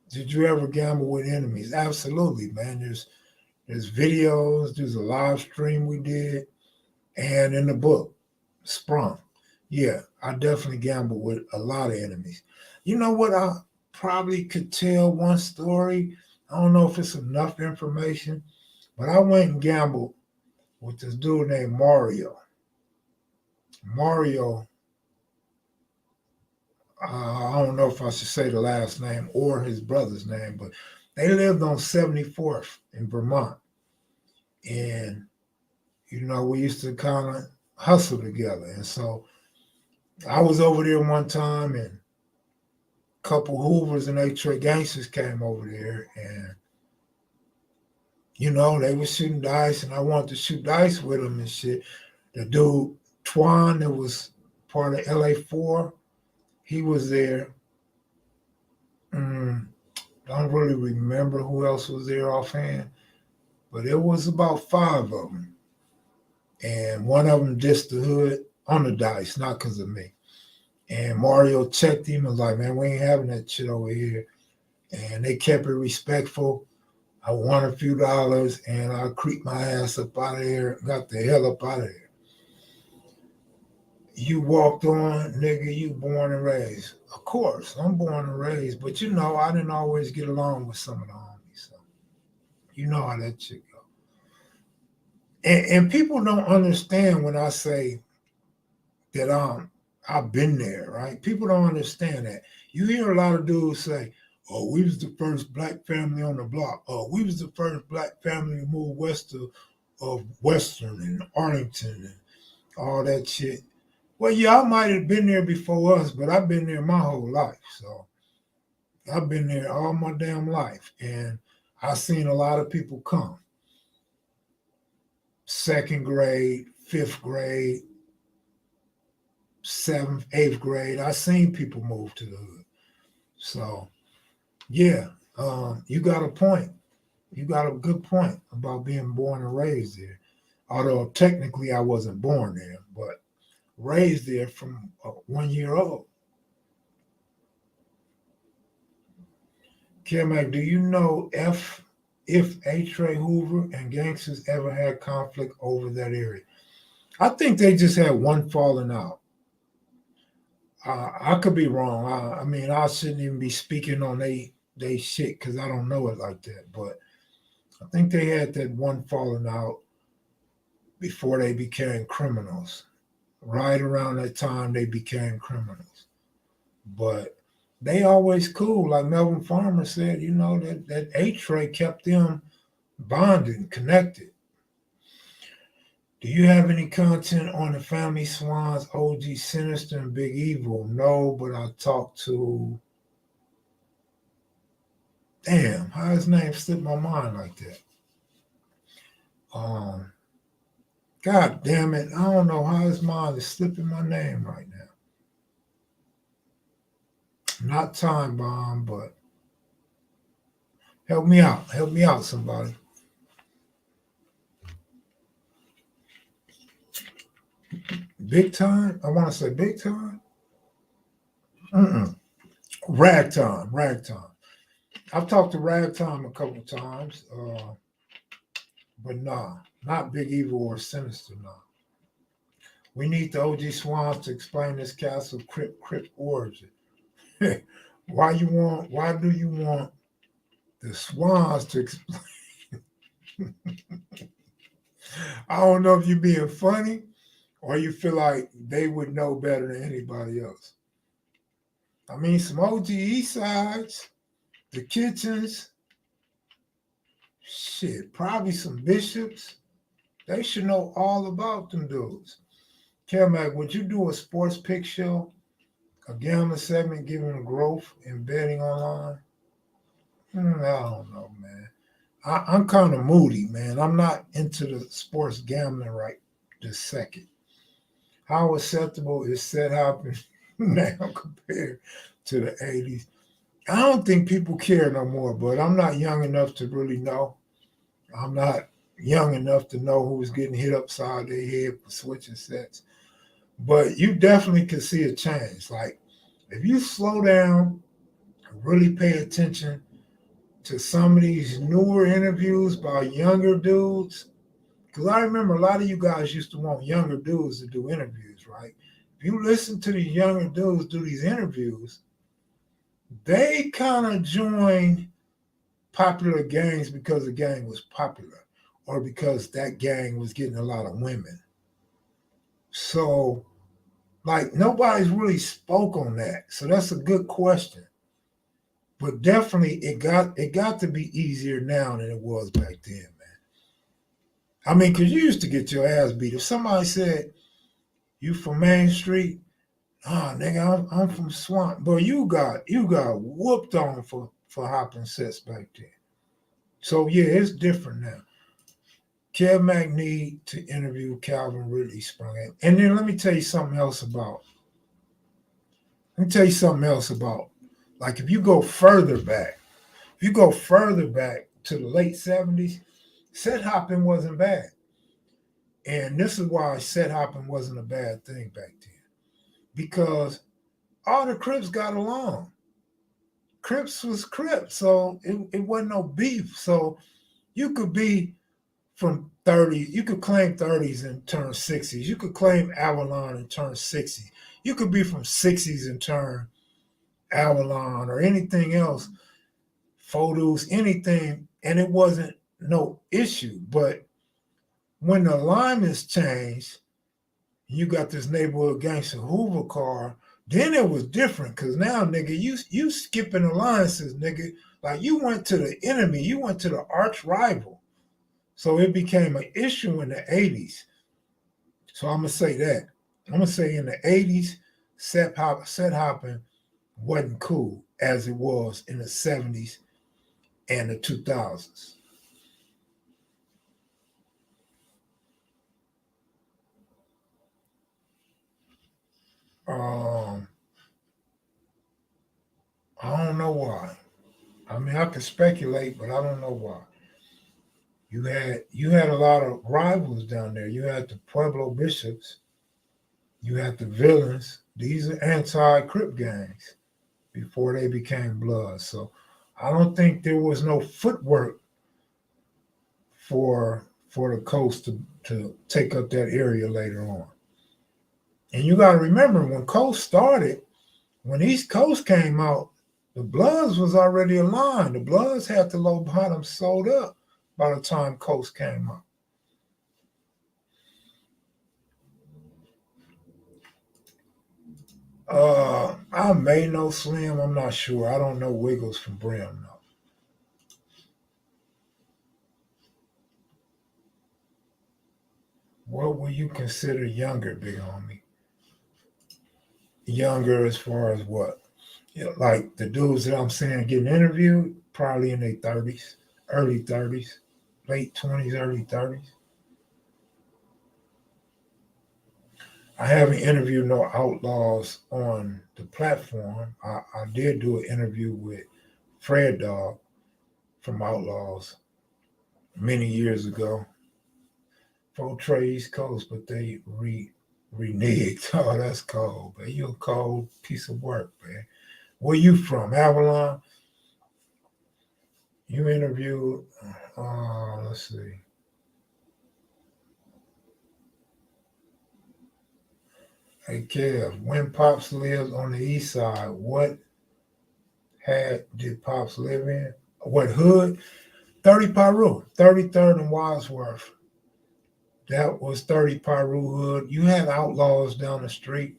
Did you ever gamble with enemies? Absolutely, man. There's videos, there's a live stream we did, and in the book, Sprung. Yeah, I definitely gambled with a lot of enemies. You know what? I probably could tell one story. I don't know if it's enough information, but I went and gambled with this dude named Mario. Mario, I don't know if I should say the last name or his brother's name, but they lived on 74th in Vermont. And, we used to kind of hustle together. And so I was over there one time and a couple Hoovers and A-Tray gangsters came over there and, they were shooting dice and I wanted to shoot dice with them and shit. The dude, Twan, that was part of LA4, he was there. Don't really remember who else was there offhand, but it was about 5 of them. And one of them dissed the hood on the dice, not because of me. And Mario checked him and was like, man, we ain't having that shit over here. And they kept it respectful. I won a few dollars and I creeped my ass up out of there, got the hell up out of there. You walked on, nigga, you born and raised. Of course, I'm born and raised, but you know, I didn't always get along with some of the homies. So you know how that shit go. And people don't understand when I say that I've been there, right? People don't understand that. You hear a lot of dudes say, "Oh, we was the first black family on the block. Oh, we was the first black family to move west of Western and Arlington and all that shit." Well, yeah, I might have been there before us, but I've been there my whole life. So I've been there all my damn life. And I've seen a lot of people come. Second grade, fifth grade, seventh, eighth grade. I've seen people move to the hood. So yeah, you got a point. You got a good point about being born and raised there. Although technically I wasn't born there, but raised there from 1 year old. K-Mac, do you know if A. Trey Hoover and gangsters ever had conflict over that area? I think they just had one falling out. I could be wrong. I mean, I shouldn't even be speaking on they shit because I don't know it like that. But I think they had that one falling out before they became criminals. Right around that time, they became criminals. But they always cool. Like Melvin Farmer said, you know, that A-Tray kept them bonded, connected. Do you have any content on the Family Swans, OG Sinister, and Big Evil? No, but I talked to. Damn, how his name slipped my mind like that? God damn it, I don't know how his mind is slipping my name right now. Not Time Bomb, but help me out. Help me out, somebody. Big Time? I want to say Big Time? Ragtime, Ragtime. I've talked to Ragtime a couple times, but nah, not Big Evil or Sinister, nah. We need the OG Swans to explain this Castle Crip origin. Why do you want the Swans to explain? I don't know if you're being funny or you feel like they would know better than anybody else. I mean, some OG East Sides, the Kitchens, shit, probably some Bishops. They should know all about them dudes. Kelmac, would you do a sports pick show, a gambling segment giving a growth in betting online? I don't know, man. I'm kind of moody, man. I'm not into the sports gambling right this second. How acceptable is set hopping now compared to the 80s? I don't think people care no more, but I'm not young enough to really know. I'm not young enough to know who's getting hit upside their head for switching sets. But you definitely can see a change. Like, if you slow down and really pay attention to some of these newer interviews by younger dudes, because I remember a lot of you guys used to want younger dudes to do interviews, right? If you listen to these younger dudes do these interviews, they kind of joined popular gangs because the gang was popular or because that gang was getting a lot of women. So, like, nobody's really spoke on that. So that's a good question. But definitely it got to be easier now than it was back then, man. I mean, because you used to get your ass beat. If somebody said, you from Main Street, nigga, I'm from Swamp. But you got whooped on for hopping sets back then. So yeah, it's different now. Kev Mac need to interview Calvin Ridley sprung in. And then let me tell you something else about, like, if you go further back to the late 70s, set hopping wasn't bad. And this is why set hopping wasn't a bad thing back then. Because all the Crips got along. Crips was Crips, so it wasn't no beef. So you could be from 30, you could claim 30s and turn 60s. You could claim Avalon and turn 60. You could be from 60s and turn Avalon or anything else, photos, anything, and it wasn't no issue. But when the alignments changed, you got this neighborhood gangster Hoover car, then it was different because now, nigga, you skipping alliances, nigga. Like you went to the enemy, you went to the arch rival. So it became an issue in the 80s. So I'm gonna say that. I'm gonna say in the 80s, set hopping wasn't cool as it was in the 70s and the 2000s. I don't know why. I mean, I could speculate, but I don't know why. You had a lot of rivals down there. You had the Pueblo Bishops. You had the Villains. These are anti-Crip gangs before they became Bloods. So I don't think there was no footwork for the coast to take up that area later on. And you got to remember when Coast started, when East Coast came out, the Bloods was already aligned. The Bloods had the low bottom sold up by the time Coast came out. I may know Slim. I'm not sure. I don't know Wiggles from Brim, though. What will you consider younger, big homie? Younger as far as what? You know, like the dudes that I'm saying getting interviewed, probably in their 30s, early 30s, late 20s, early 30s. I haven't interviewed no outlaws on the platform. I did do an interview with Fred Dog from Outlaws many years ago. For Trey East Coast, but they reneged. Oh, that's cold, man. You a cold piece of work, man. Where you from? Avalon? You interviewed, let's see. Hey, Kev, when Pops lived on the east side, what did Pops live in? What hood? 30 Piru, 33rd and Wadsworth. That was 30 Piru hood. You had outlaws down the street.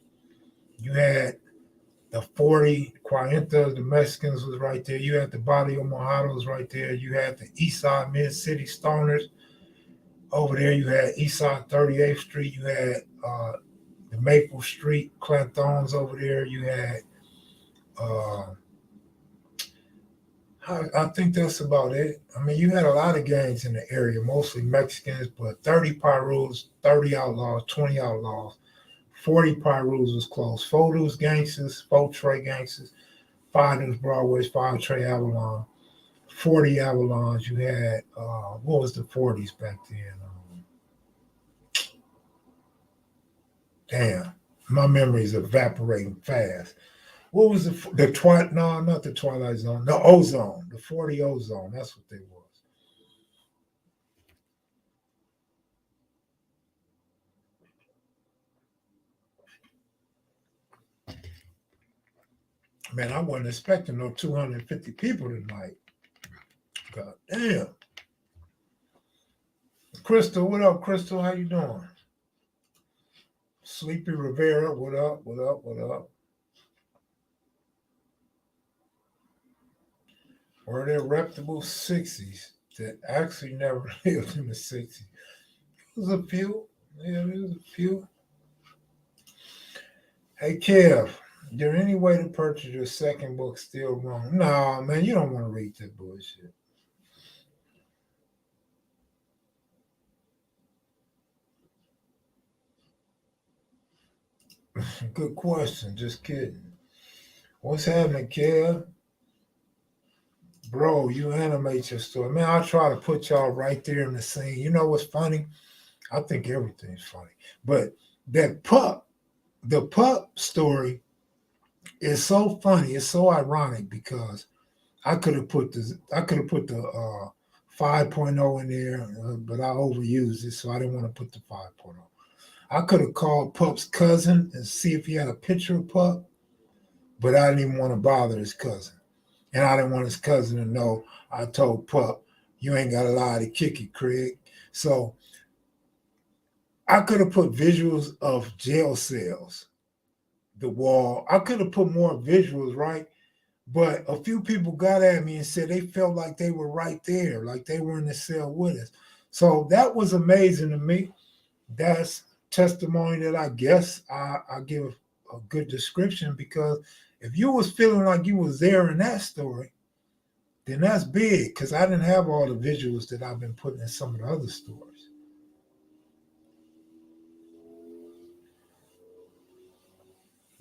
You had the 40 Cuarenta, the Mexicans was right there. You had the Barrio Mojados right there. You had the East Side Mid-City Stoners over there. You had East Side 38th Street. You had the Maple Street Clantons over there. You had, I think that's about it. I mean, you had a lot of gangs in the area, mostly Mexicans, but 30 Pirus, 30 outlaws, 20 outlaws. 40 Pirus was close. 4 Deuce gangsters, 4 Trey gangsters, 5 Deuce Broadways, 5 Trey Avalon, 40 Avalons. You had, what was the 40s back then? Damn, my memory's evaporating fast. What was no, not the Twilight Zone, the Ozone, the 40 Ozone. That's what they was. Man, I wasn't expecting no 250 people tonight. God damn. Crystal, what up, Crystal? How you doing? Sleepy Rivera, what up, what up, what up? Were there reputable 60s that actually never lived in the 60s? There was a few. Yeah, there was a few. Hey, Kev, is there any way to purchase your second book still wrong? No, man, you don't want to read that bullshit. Good question. Just kidding. What's happening, Kev? Bro, you animate your story. Man, I try to put y'all right there in the scene. You know what's funny? I think everything's funny. But that the pup story is so funny. It's so ironic because I could have put the 5.0 in there, but I overused it, so I didn't want to put the 5.0. I could have called Pup's cousin and see if he had a picture of Pup, but I didn't even want to bother his cousin. And I didn't want his cousin to know I told Pup, you ain't got a lie to kick it, Craig. So I could have put visuals of jail cells, the wall. I could have put more visuals, right? But a few people got at me and said they felt like they were right there, like they were in the cell with us. So that was amazing to me. That's testimony that I guess I give a good description, because if you was feeling like you was there in that story, then that's big, because I didn't have all the visuals that I've been putting in some of the other stories.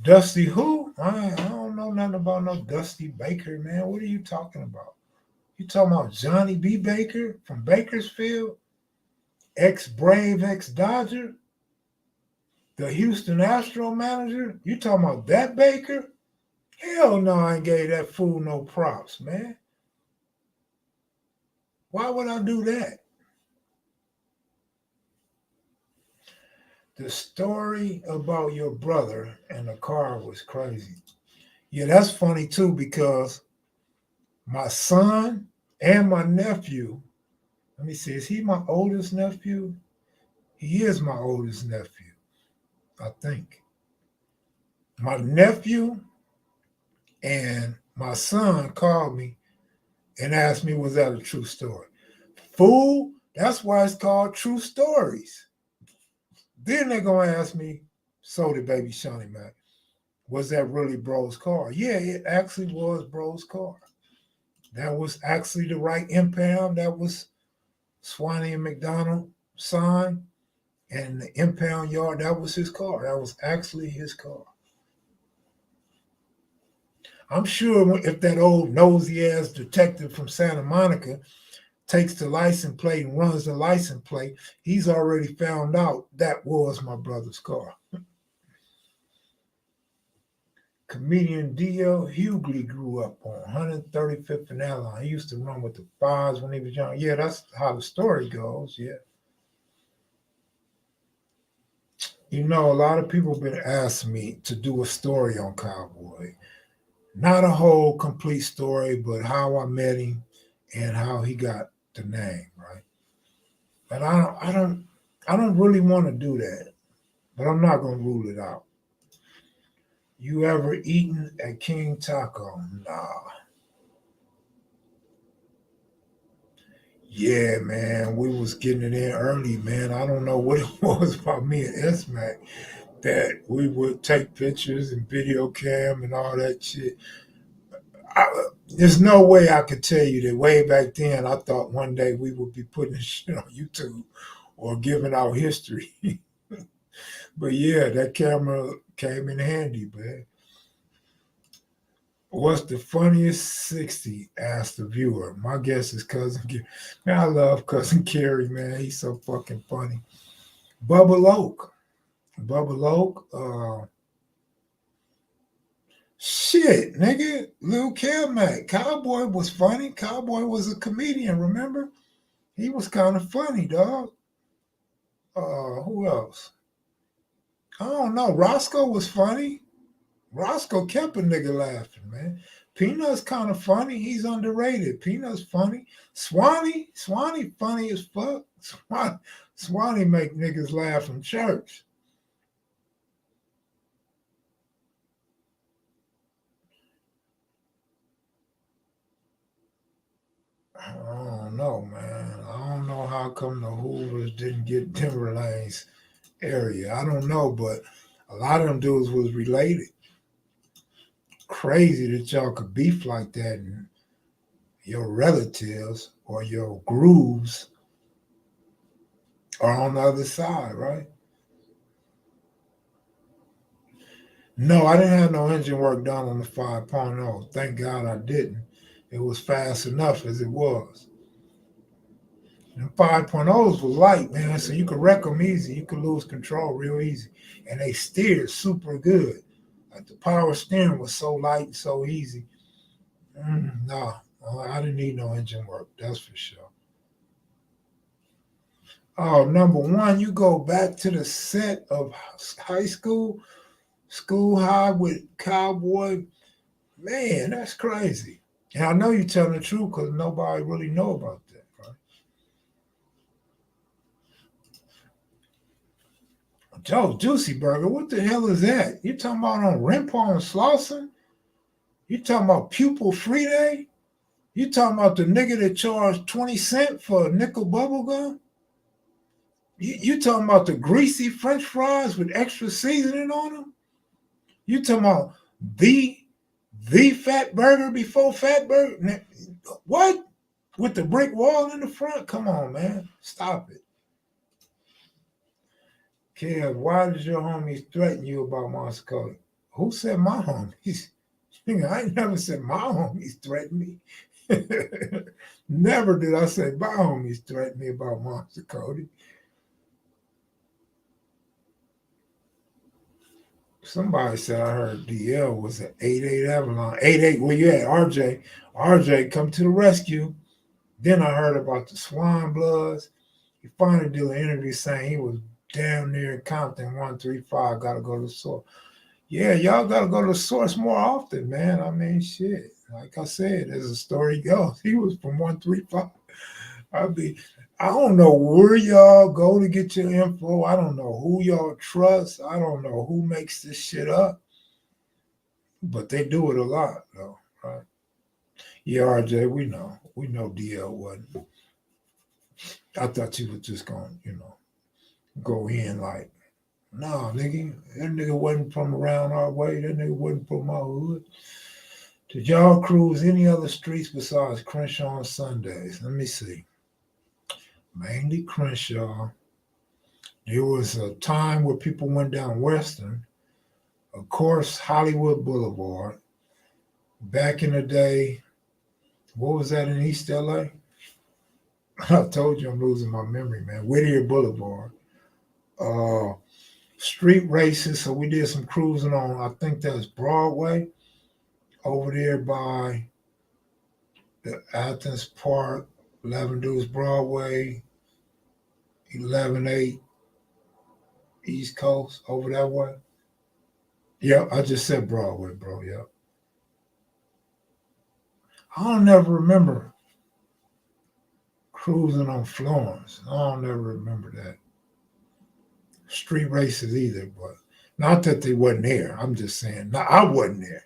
Dusty who? I don't know nothing about no Dusty Baker, man. What are you talking about? You talking about Johnny B. Baker from Bakersfield? Ex-Brave, ex-Dodger? The Houston Astro manager? You talking about that Baker? Hell no, I ain't gave that fool no props, man. Why would I do that? The story about your brother and the car was crazy. Yeah, that's funny too, because my son and my nephew, let me see, is he my oldest nephew? He is my oldest nephew, I think. My nephew and my son called me and asked me, was that a true story? Fool, that's why it's called True Stories. Then they're going to ask me, so did Baby Shawnee Mac, was that really Bro's car? Yeah, it actually was Bro's car. That was actually the right impound. That was Swanee and McDonald sign. And the impound yard, that was his car. That was actually his car. I'm sure if that old nosy ass detective from Santa Monica takes the license plate and runs the license plate, he's already found out that was my brother's car. Comedian D.L. Hughley grew up on 135th and Allen. He used to run with the Fives when he was young. Yeah, that's how the story goes. Yeah. You know, a lot of people have been asking me to do a story on Cowboy. Not a whole complete story, but how I met him and how he got the name, right? But I don't really want to do that. But I'm not gonna rule it out. You ever eaten at King Taco? Nah. Yeah, man, we was getting it in early, man. I don't know what it was about me and S-Mac that we would take pictures and video cam and all that shit. There's no way I could tell you that way back then I thought one day we would be putting this shit on YouTube or giving out history. But yeah, that camera came in handy, man. What's the funniest 60? Asked the viewer. My guess is Cousin Gary. Man, I love Cousin Kerry, man. He's so fucking funny. Bubba Oak. Bubba Oak. Shit, nigga. Lil Kevmac. Cowboy was funny. Cowboy was a comedian, remember? He was kind of funny, dog. Who else? I don't know. Roscoe was funny. Roscoe kept a nigga laughing, man. Peanut's kind of funny. He's underrated. Peanut's funny. Swanee funny as fuck. Swanee make niggas laugh from church. I don't know, man. I don't know how come the Hoovers didn't get Timberlane's area. I don't know, but a lot of them dudes was related. Crazy that y'all could beef like that, and your relatives or your grooves are on the other side, right? No, I didn't have no engine work done on the 5.0. Thank God I didn't. It was fast enough as it was. And 5.0s was light, man, so you could wreck them easy. You could lose control real easy. And they steered super good. Like the power steering was so light and so easy. No, I didn't need no engine work, that's for sure. Oh, number one, you go back to the set of high school, school high with Cowboy. Man, that's crazy. And I know you're telling the truth because nobody really know about that, right? Joe Juicy Burger, what the hell is that? You talking about on Rempar and Slauson? You talking about Pupil Free Day? You talking about the nigga that charged 20 cents for a nickel bubble gum? You talking about the greasy French fries with extra seasoning on them? You talking about the the fat burger before fat burger? What? With the brick wall in the front? Come on, man. Stop it. Kev, why did your homies threaten you about Monster Cody? Who said my homies? I ain't never said my homies threatened me. Never did I say my homies threatened me about Monster Cody. Somebody said I heard DL was an 8-8 Avalon. 8-8, where you at, RJ? RJ, come to the rescue. Then I heard about the Swan Bloods. He finally did an interview saying he was down near Compton 135, got to go to the source. Yeah, y'all got to go to the source more often, man. I mean, shit. Like I said, as the story goes, he was from 135. I don't know where y'all go to get your info. I don't know who y'all trust. I don't know who makes this shit up. But they do it a lot, though, right? Yeah, RJ, we know. We know DL wasn't. I thought you was just going to, go in like, nah, nigga, that nigga wasn't from around our way. That nigga wasn't from my hood. Did y'all cruise any other streets besides Crenshaw on Sundays? Let me see. Mainly Crenshaw. There was a time where people went down Western. Of course, Hollywood Boulevard. Back in the day, what was that in East LA? I told you I'm losing my memory, man. Whittier Boulevard. Street races. So we did some cruising on, I think that's Broadway, over there by the Athens Park, 11 Deuce Broadway, 11-8 East Coast, over that way. Yeah, I just said Broadway, bro. Yeah. I don't never remember cruising on Florence. I don't never remember that. Street races either, but not that they wasn't there. I'm just saying, no, I wasn't there.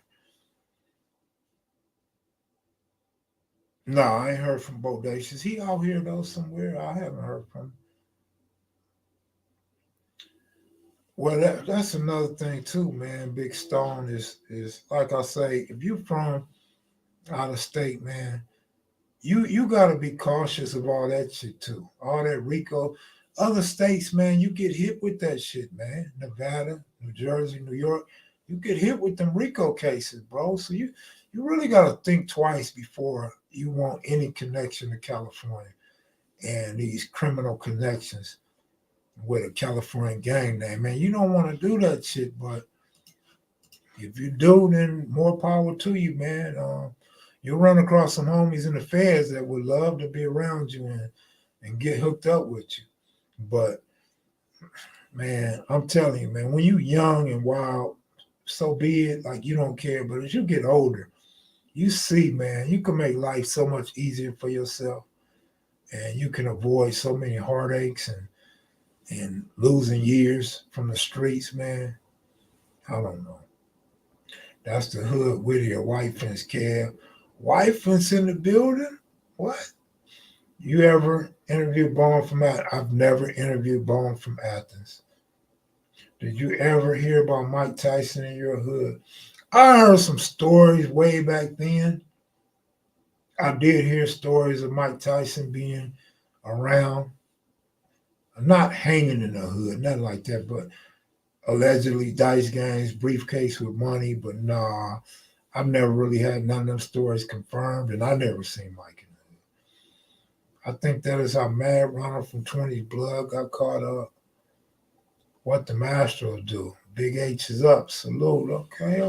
No, I ain't heard from Bodacious. He out here though somewhere. I haven't heard from him. Well, that's another thing too, man. Big Stone is like I say, if you from out of state, man, you gotta be cautious of all that shit too. All that RICO. Other states, man, you get hit with that shit, man. Nevada, New Jersey, New York, you get hit with them RICO cases, bro. So you really gotta think twice before you want any connection to California and these criminal connections with a California gang name, man. You don't want to do that shit, but if you do, then more power to you, man. You'll run across some homies in the feds that would love to be around you and get hooked up with you. But man, I'm telling you, man, when you young and wild, so be it. Like you don't care. But as you get older, you see, man, you can make life so much easier for yourself, and you can avoid so many heartaches and losing years from the streets, man. I don't know. That's the hood with your white fence, Kev. White fence in the building? What? You ever interviewed Bone from Athens? I've never interviewed Bone from Athens. Did you ever hear about Mike Tyson in your hood? I heard some stories way back then. I did hear stories of Mike Tyson being around, not hanging in the hood, nothing like that, but allegedly dice games, briefcase with money. But nah, I've never really had none of them stories confirmed, and I never seen Mike in the hood. I think that is how Mad Runner from 20's Blood got caught up. What the Mastros do. Big H is up. Salute. Okay.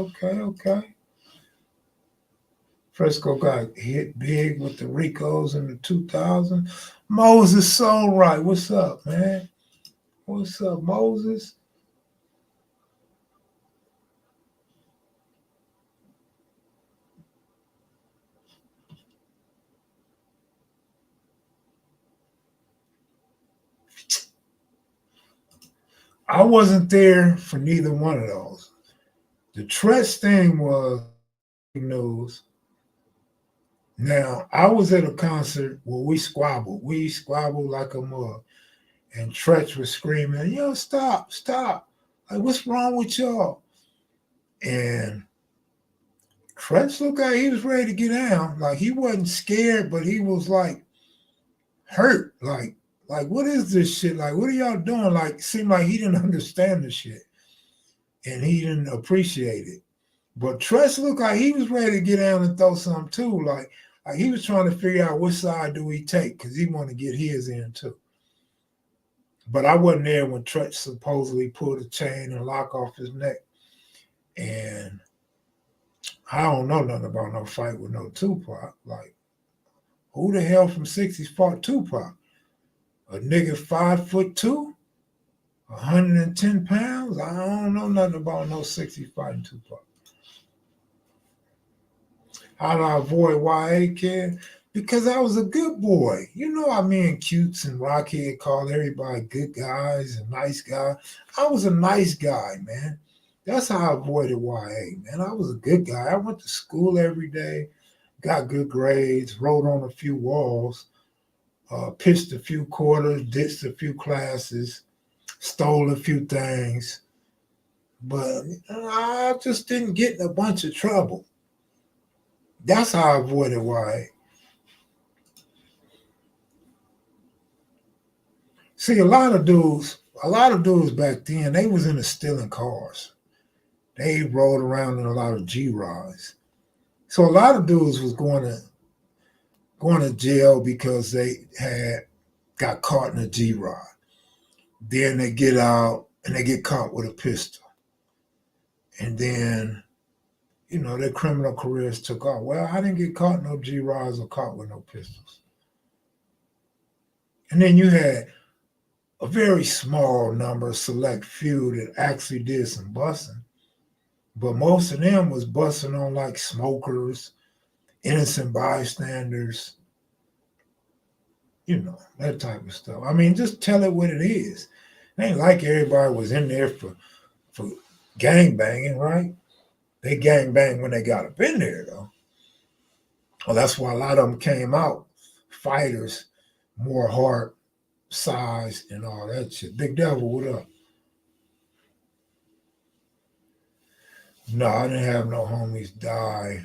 Fresco got hit big with the Ricos in the 2000s. Moses So Right. What's up, man? What's up, Moses? I wasn't there for neither one of those. The Tretch thing was news. Now, I was at a concert where we squabbled. We squabbled like a mug. And Tretch was screaming, yo, stop, stop. Like, what's wrong with y'all? And Tretch looked like he was ready to get down. Like, he wasn't scared, but he was like hurt. Like, what is this shit? Like, what are y'all doing? Like, seemed like he didn't understand the shit. And he didn't appreciate it. But Tretch looked like he was ready to get down and throw something too. Like he was trying to figure out which side do we take because he wanted to get his in too. But I wasn't there when Tretch supposedly pulled a chain and lock off his neck. And I don't know nothing about no fight with no Tupac. Like, who the hell from 60s fought Tupac? A nigga 5'2", 110 pounds? I don't know nothing about no 60s fighting Tupac. How do I avoid YA kid? Because I was a good boy. You know how me and Cutes and Rockhead call everybody good guys and nice guys. I was a nice guy, man. That's how I avoided YA, man. I was a good guy. I went to school every day, got good grades, wrote on a few walls, pitched a few quarters, ditched a few classes, stole a few things. But I just didn't get in a bunch of trouble. That's how I avoided YA. See, a lot of dudes back then, they was into stealing cars. They rode around in a lot of G-Rods. So a lot of dudes was going to jail because they got caught in a G-Rod. Then they get out and they get caught with a pistol. And then, you know, their criminal careers took off. Well, I didn't get caught in no G-Rods or caught with no pistols. And then you had a very small number, select few that actually did some busting. But most of them was busting on like smokers, innocent bystanders, you know, that type of stuff. I mean, just tell it what it is. It ain't like everybody was in there for gang banging, right? They gang bang when they got up in there, though. Well, that's why a lot of them came out fighters, more heart, size, and all that shit. Big Devil, what up? No, I didn't have no homies die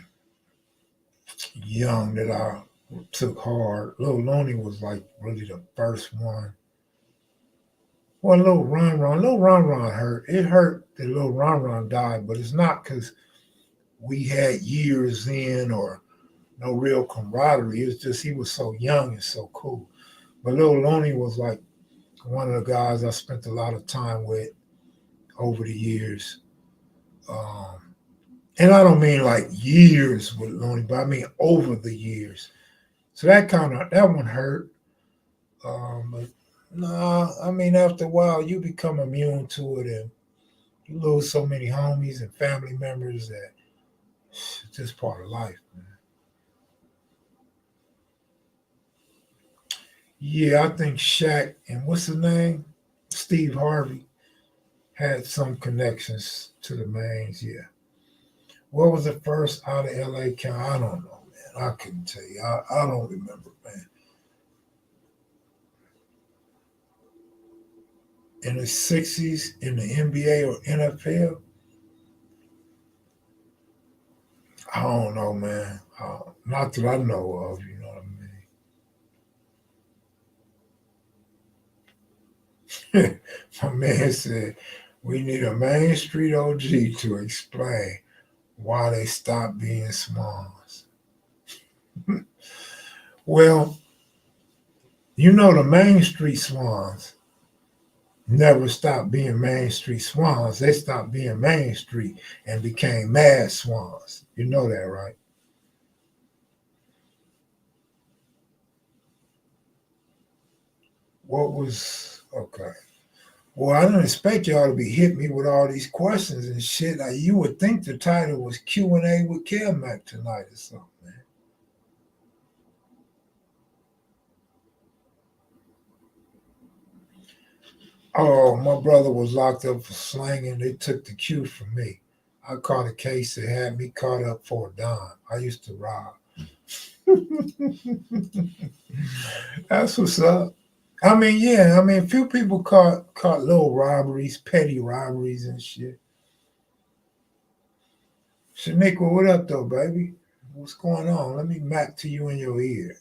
young that I took hard. Lil Loney was like really the first one. Well, Lil Ron hurt. It hurt that Lil Ron died, but it's not because we had years in or no real camaraderie. It's just he was so young and so cool. But Lil Loney was like one of the guys I spent a lot of time with over the years. And I don't mean like years with Loney, but I mean over the years. So that one hurt. But nah, I mean after a while you become immune to it and you lose so many homies and family members that it's just part of life, man. Yeah, I think Shaq and what's his name? Steve Harvey had some connections to the mains, yeah. What was the first out of LA count? I don't know, man. I couldn't tell you. I don't remember, man. In the 60s, in the NBA or NFL? I don't know, man. Not that I know of, you know what I mean? My man said, we need a Main Street OG to explain why they stopped being Swans. Well, you know the Main Street Swans never stopped being Main Street Swans. They stopped being Main Street and became Mad Swans. You know that, right? What was okay? Well, I didn't expect y'all to be hitting me with all these questions and shit. Like, you would think the title was Q&A with Kev tonight or something, man. Oh, my brother was locked up for slanging. They took the Q from me. I caught a case that had me caught up for a dime. I used to rob. That's what's up. I mean, yeah. I mean, few people caught little robberies, petty robberies and shit. Shaniqua, what up though, baby? What's going on? Let me mac to you in your ear.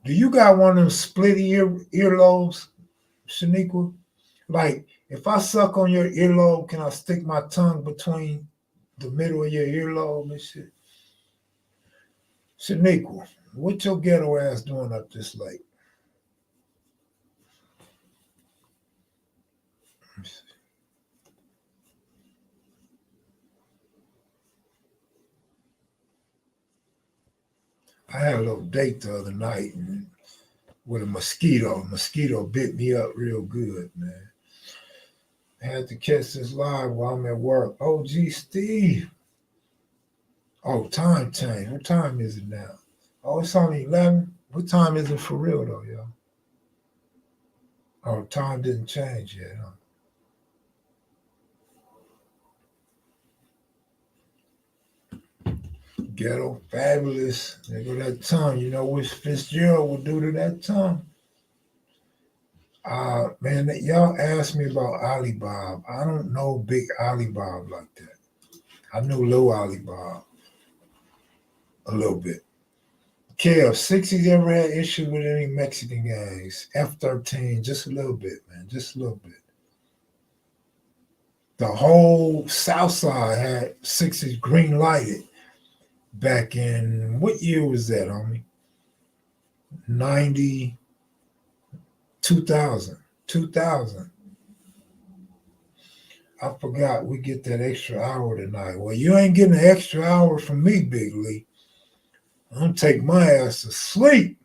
Do you got one of them split earlobes, Shaniqua? Like, if I suck on your earlobe, can I stick my tongue between the middle of your earlobe and shit? Shaniqua, what your ghetto ass doing up this late? I had a little date the other night and with a mosquito. A mosquito bit me up real good, man. I had to catch this live while I'm at work. Oh, gee, Steve. Oh, time change. What time is it now? Oh, it's only 11. What time is it for real, though, yo? Oh, time didn't change yet, huh? Ghetto, fabulous. There go that tongue. You know what Fitzgerald would do to that tongue? Man, y'all asked me about Alibaba. I don't know big Alibaba like that. I knew Lil Alibaba a little bit. Kev, 60s ever had issues with any Mexican gangs? F-13, just a little bit, man. Just a little bit. The whole South Side had 60s green lighted back in, what year was that, homie? 90, 2000. 2000. I forgot we get that extra hour tonight. Well, you ain't getting an extra hour from me, Big Lee. I'm going to take my ass to sleep.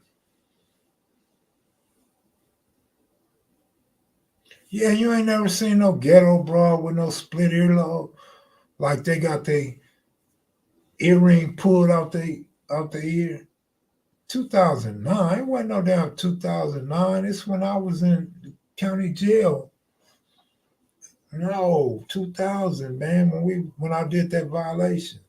Yeah, you ain't never seen no ghetto broad with no split earlobe. Like they got their earring pulled out the ear. 2009. It wasn't no damn 2009. It's when I was in the county jail. No, 2000, man, when I did that violation.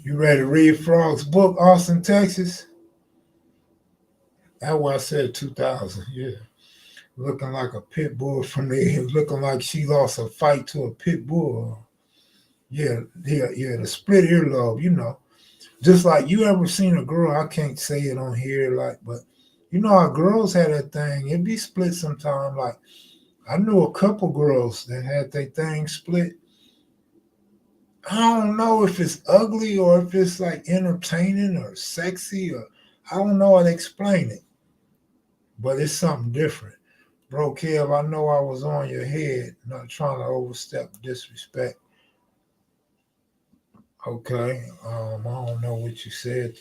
You ready to read Frog's book, Austin, Texas? That's why I said 2000. Yeah. Looking like a pit bull from there. Looking like she lost a fight to a pit bull. Yeah, the split earlobe, you know. Just like you ever seen a girl, I can't say it on here, like, but you know how girls had that thing. It'd be split sometime. Like, I knew a couple girls that had their thing split. I don't know if it's ugly or if it's like entertaining or sexy or I don't know how to explain it, but it's something different. Bro, Kev, I know I was on your head, not trying to overstep disrespect. Okay, I don't know what you said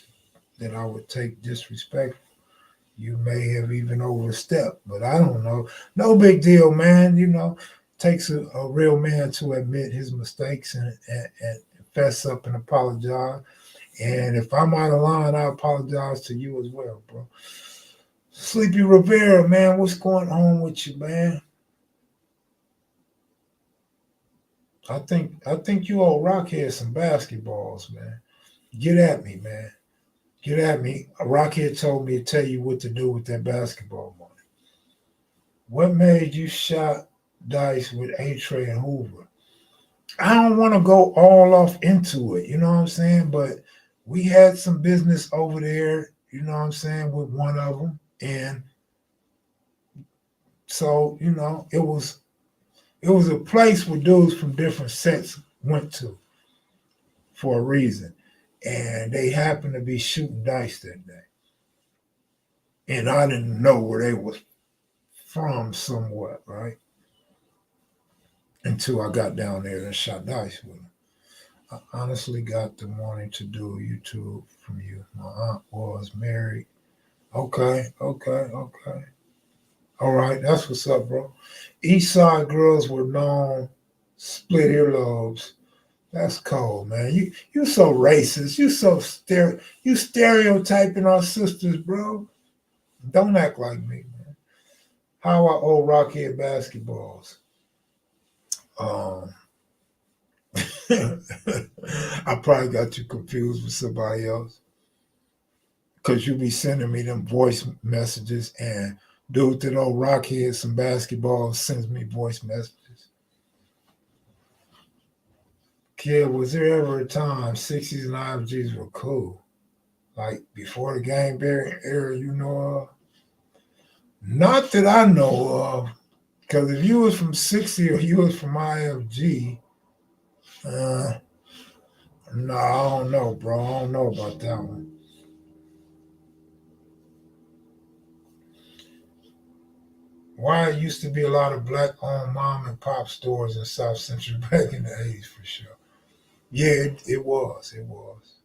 that I would take disrespect. You may have even overstepped, but I don't know. No big deal, man. You know, takes a real man to admit his mistakes and fess up and apologize. And if I'm out of line, I apologize to you as well, bro. Sleepy Rivera, man, what's going on with you, man? I think you owe Rockhead some basketballs, man. Get at me, man. Get at me. Rockhead told me to tell you what to do with that basketball money. What made you shot dice with A-Tray and Hoover? I don't want to go all off into it, you know what I'm saying? But we had some business over there, you know what I'm saying, with one of them. And so, you know, it was a place where dudes from different sets went to for a reason. And they happened to be shooting dice that day. And I didn't know where they was from somewhat, right? Until I got down there and shot dice with him. I honestly got the morning to do YouTube from you. My aunt was married. Okay. All right, that's what's up, bro. East Side girls were known split earlobes. That's cold, man. You so racist. You stereotyping our sisters, bro. Don't act like me, man. How are old Rockhead basketballs? Um, I probably got you confused with somebody else because you be sending me them voice messages, and dude that old Rockhead some basketballs sends me voice messages. Kid, was there ever a time 60s and IFGs were cool? Like before the gang bearing era, you know of? Not that I know of. Because if you was from 60 or you was from IFG, no, I don't know, bro. I don't know about that one. Why it used to be a lot of black-owned mom and pop stores in South Central back in the 80s, for sure. Yeah, it was. It was.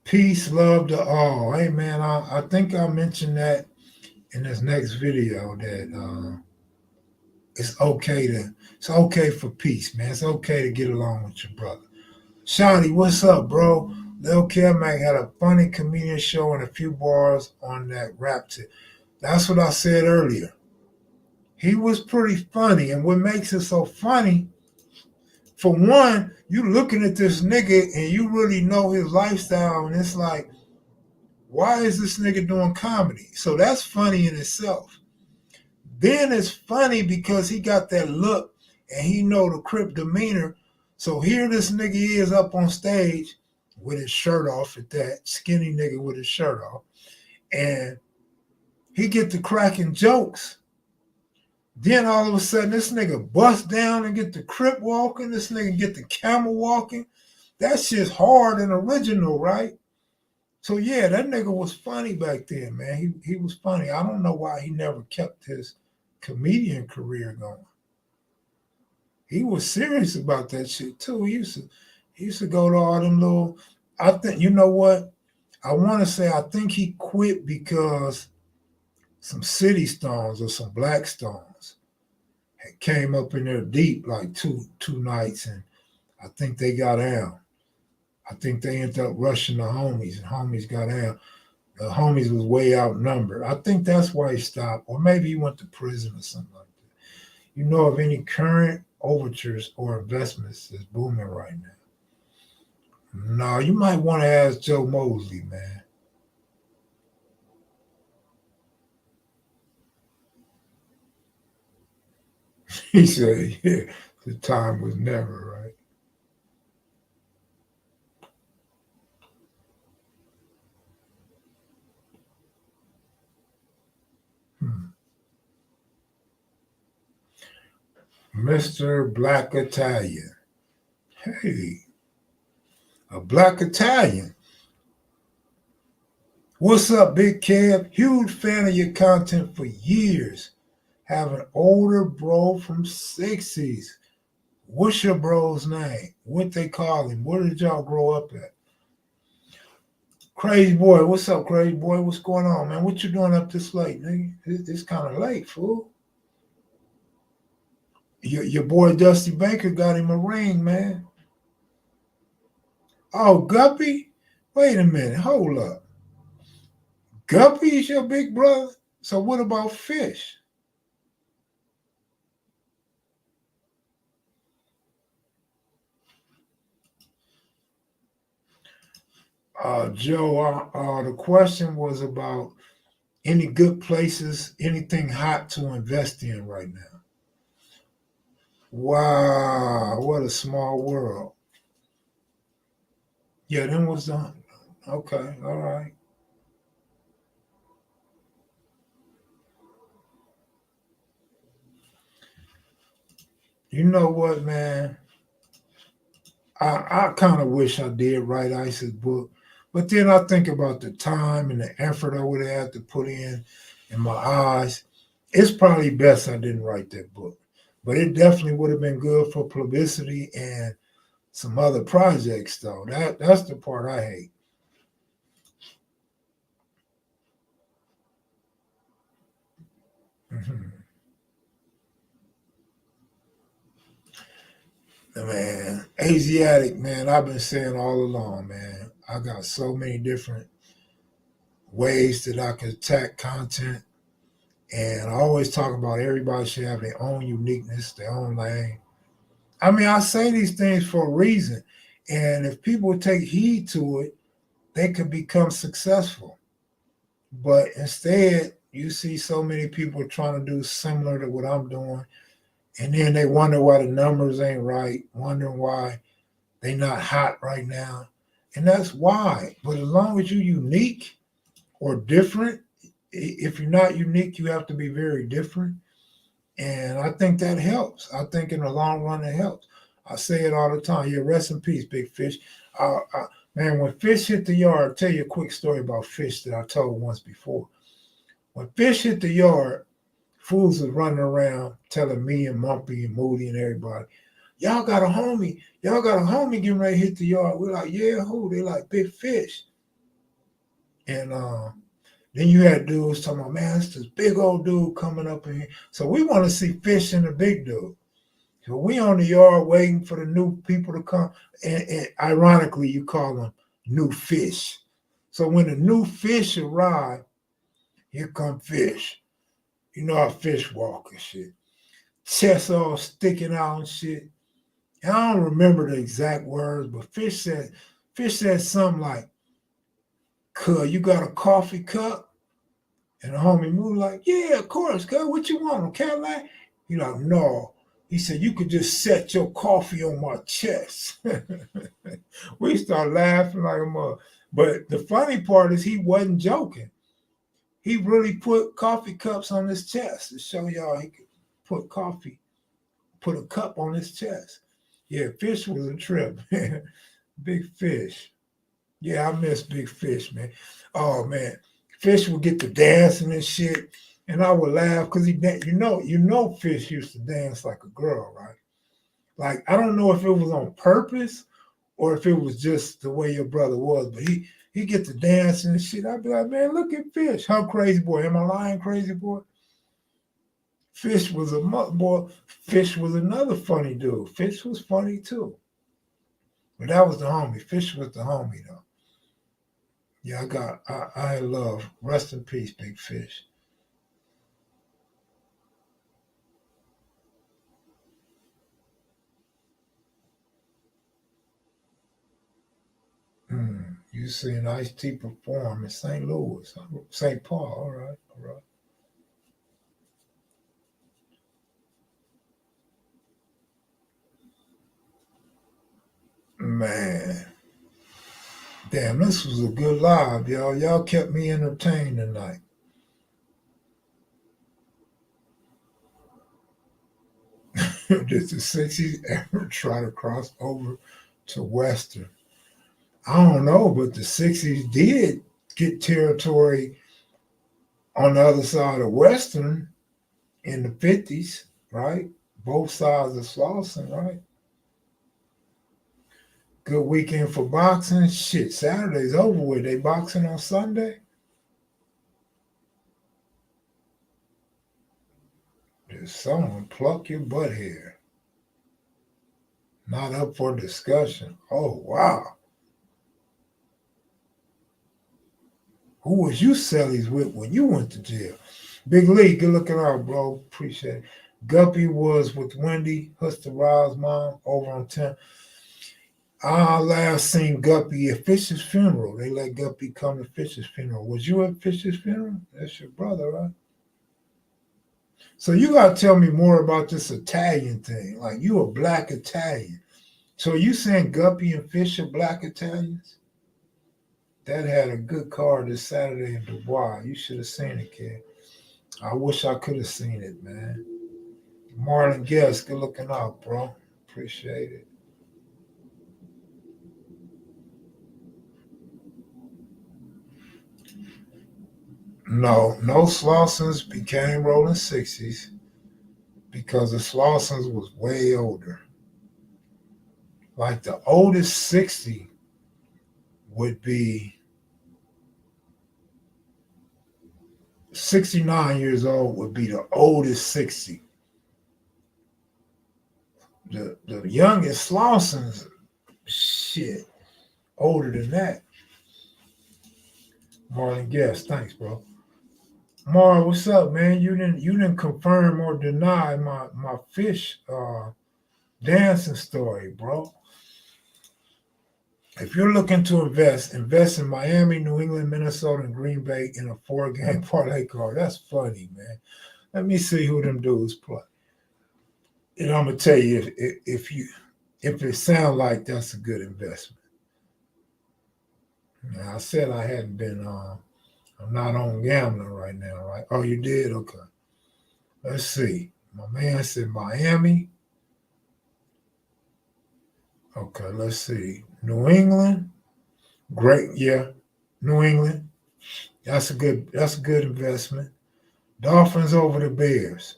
Peace, love to all. Hey, man, I think I mentioned that in this next video that it's okay for peace, man. It's okay to get along with your brother. Shawty, what's up, bro? Lil Kevmac had a funny comedian show and a few bars on that rap tip. That's what I said earlier. He was pretty funny, and what makes it so funny, for one, you looking at this nigga and you really know his lifestyle, and it's like, why is this nigga doing comedy? So that's funny in itself. Then it's funny because he got that look and he know the Crip demeanor. So here this nigga is up on stage with his shirt off at that, skinny nigga with his shirt off. And he get to cracking jokes. Then all of a sudden this nigga bust down and get the Crip walking. This nigga get the camel walking. That shit's hard and original, right? So yeah, that nigga was funny back then, man. He was funny. I don't know why he never kept his comedian career going. He was serious about that shit too. He used to go to all them little. I think you know what? I want to say I think he quit because some city stones or some black stones had came up in there deep like two nights, and I think they got down. I think they ended up rushing the homies, and homies got down. The homies was way outnumbered. I think that's why he stopped, or maybe he went to prison or something like that. You know of any current overtures or investments that's booming right now? No, you might want to ask Joe Mosley, man. He said, yeah, the time was never, right? Mr. Black Italian. Hey, a Black Italian. What's up, Big Kev? Huge fan of your content for years. Have an older bro from 60s. What's your bro's name? What they call him? Where did y'all grow up at? Crazy boy, what's up, crazy boy? What's going on, man? What you doing up this late, nigga? It's kind of late, fool. Your boy Dusty Baker got him a ring, man. Oh, Guppy? Wait a minute, hold up. Guppy is your big brother? So what about Fish? Joe, the question was about any good places, anything hot to invest in right now. Wow, what a small world. Yeah, them was done. Okay, all right. You know what, man? I kind of wish I did write Ice's book, but then I think about the time and the effort I would have had to put in in my eyes, it's probably best I didn't write that book. But it definitely would have been good for publicity and some other projects, though. That's the part I hate. Mhm. Man, Asiatic, man, I've been saying all along, man. I got so many different ways that I can attack content. And I always talk about everybody should have their own uniqueness, their own lane. I mean, I say these things for a reason. And if people take heed to it, they could become successful. But instead, you see so many people trying to do similar to what I'm doing. And then they wonder why the numbers ain't right, wondering why they not hot right now. And that's why. But as long as you're unique or different, if you're not unique, you have to be very different. And I think that helps. I think in the long run, it helps. I say it all the time. Yeah, rest in peace, Big Fish. Man, when Fish hit the yard, I'll tell you a quick story about Fish that I told once before. When Fish hit the yard, fools was running around telling me and Mumpy and Moody and everybody, y'all got a homie. Y'all got a homie getting ready to hit the yard. We're like, yeah, who? They like Big Fish. And then you had dudes talking about, man, it's this big old dude coming up in here. So we want to see Fish and the big dude. So we on the yard waiting for the new people to come. And ironically, you call them new fish. So when the new fish arrive, here come Fish. You know how Fish walk and shit. Chest all sticking out and shit. And I don't remember the exact words, but Fish said something like, "Cuz, you got a coffee cup?" And the homie moved like, yeah, of course, cuz, what you want, a Cadillac? He like, no. He said, you could just set your coffee on my chest. We started laughing like a mother. But the funny part is he wasn't joking. He really put coffee cups on his chest to show y'all he could put a cup on his chest. Yeah, Fish was a trip. Big Fish. Yeah, I miss Big Fish, man. Oh man, Fish would get to dancing and shit, and I would laugh because Fish used to dance like a girl, right? Like I don't know if it was on purpose or if it was just the way your brother was, but he get to dancing and shit. I'd be like, man, look at Fish, how crazy boy. Am I lying, crazy boy? Fish was a boy. Fish was another funny dude. Fish was funny too, but that was the homie. Fish was the homie though. Yeah, I love. Rest in peace, Big Fish. You seen Ice-T perform in St. Louis, St. Paul. All right, all right. Man, damn, this was a good live, y'all. Y'all kept me entertained tonight. Did the 60s ever try to cross over to Western? I don't know, but the 60s did get territory on the other side of Western in the 50s, right? Both sides of Slauson, right? Good weekend for boxing. Shit, Saturday's over with. They boxing on Sunday. Did someone pluck your butt hair? Not up for discussion. Oh, wow. Who was you sellies with when you went to jail? Big Lee, good looking out, bro. Appreciate it. Guppy was with Wendy, Huster Ra's mom, over on 10. I last seen Guppy at Fisher's funeral. They let Guppy come to Fisher's funeral. Was you at Fisher's funeral? That's your brother, right? So you gotta tell me more about this Italian thing. Like you a black Italian. So you saying Guppy and Fish are black Italians? That had a good card this Saturday in Dubois. You should have seen it, kid. I wish I could have seen it, man. Marlon Guest, good looking out, bro. Appreciate it. No Slausons became rolling 60s because the Slausons was way older. Like the oldest 60 would be 69 years old would be the oldest 60. The youngest Slausons, shit, older than that. Marlon Guest, thanks, bro. Mar, what's up, man? You didn't confirm or deny my fish dancing story, bro. If you're looking to invest in Miami, New England, Minnesota, and Green Bay in a 4-game parlay card. That's funny, man. Let me see who them dudes play. And I'm gonna tell you if it sounds like that's a good investment. Now, I said I hadn't been I'm not on gambling right now, right? Oh, you did? Okay. Let's see. My man said Miami. Okay, let's see. New England. Great, yeah. New England. That's a good investment. Dolphins over the Bears.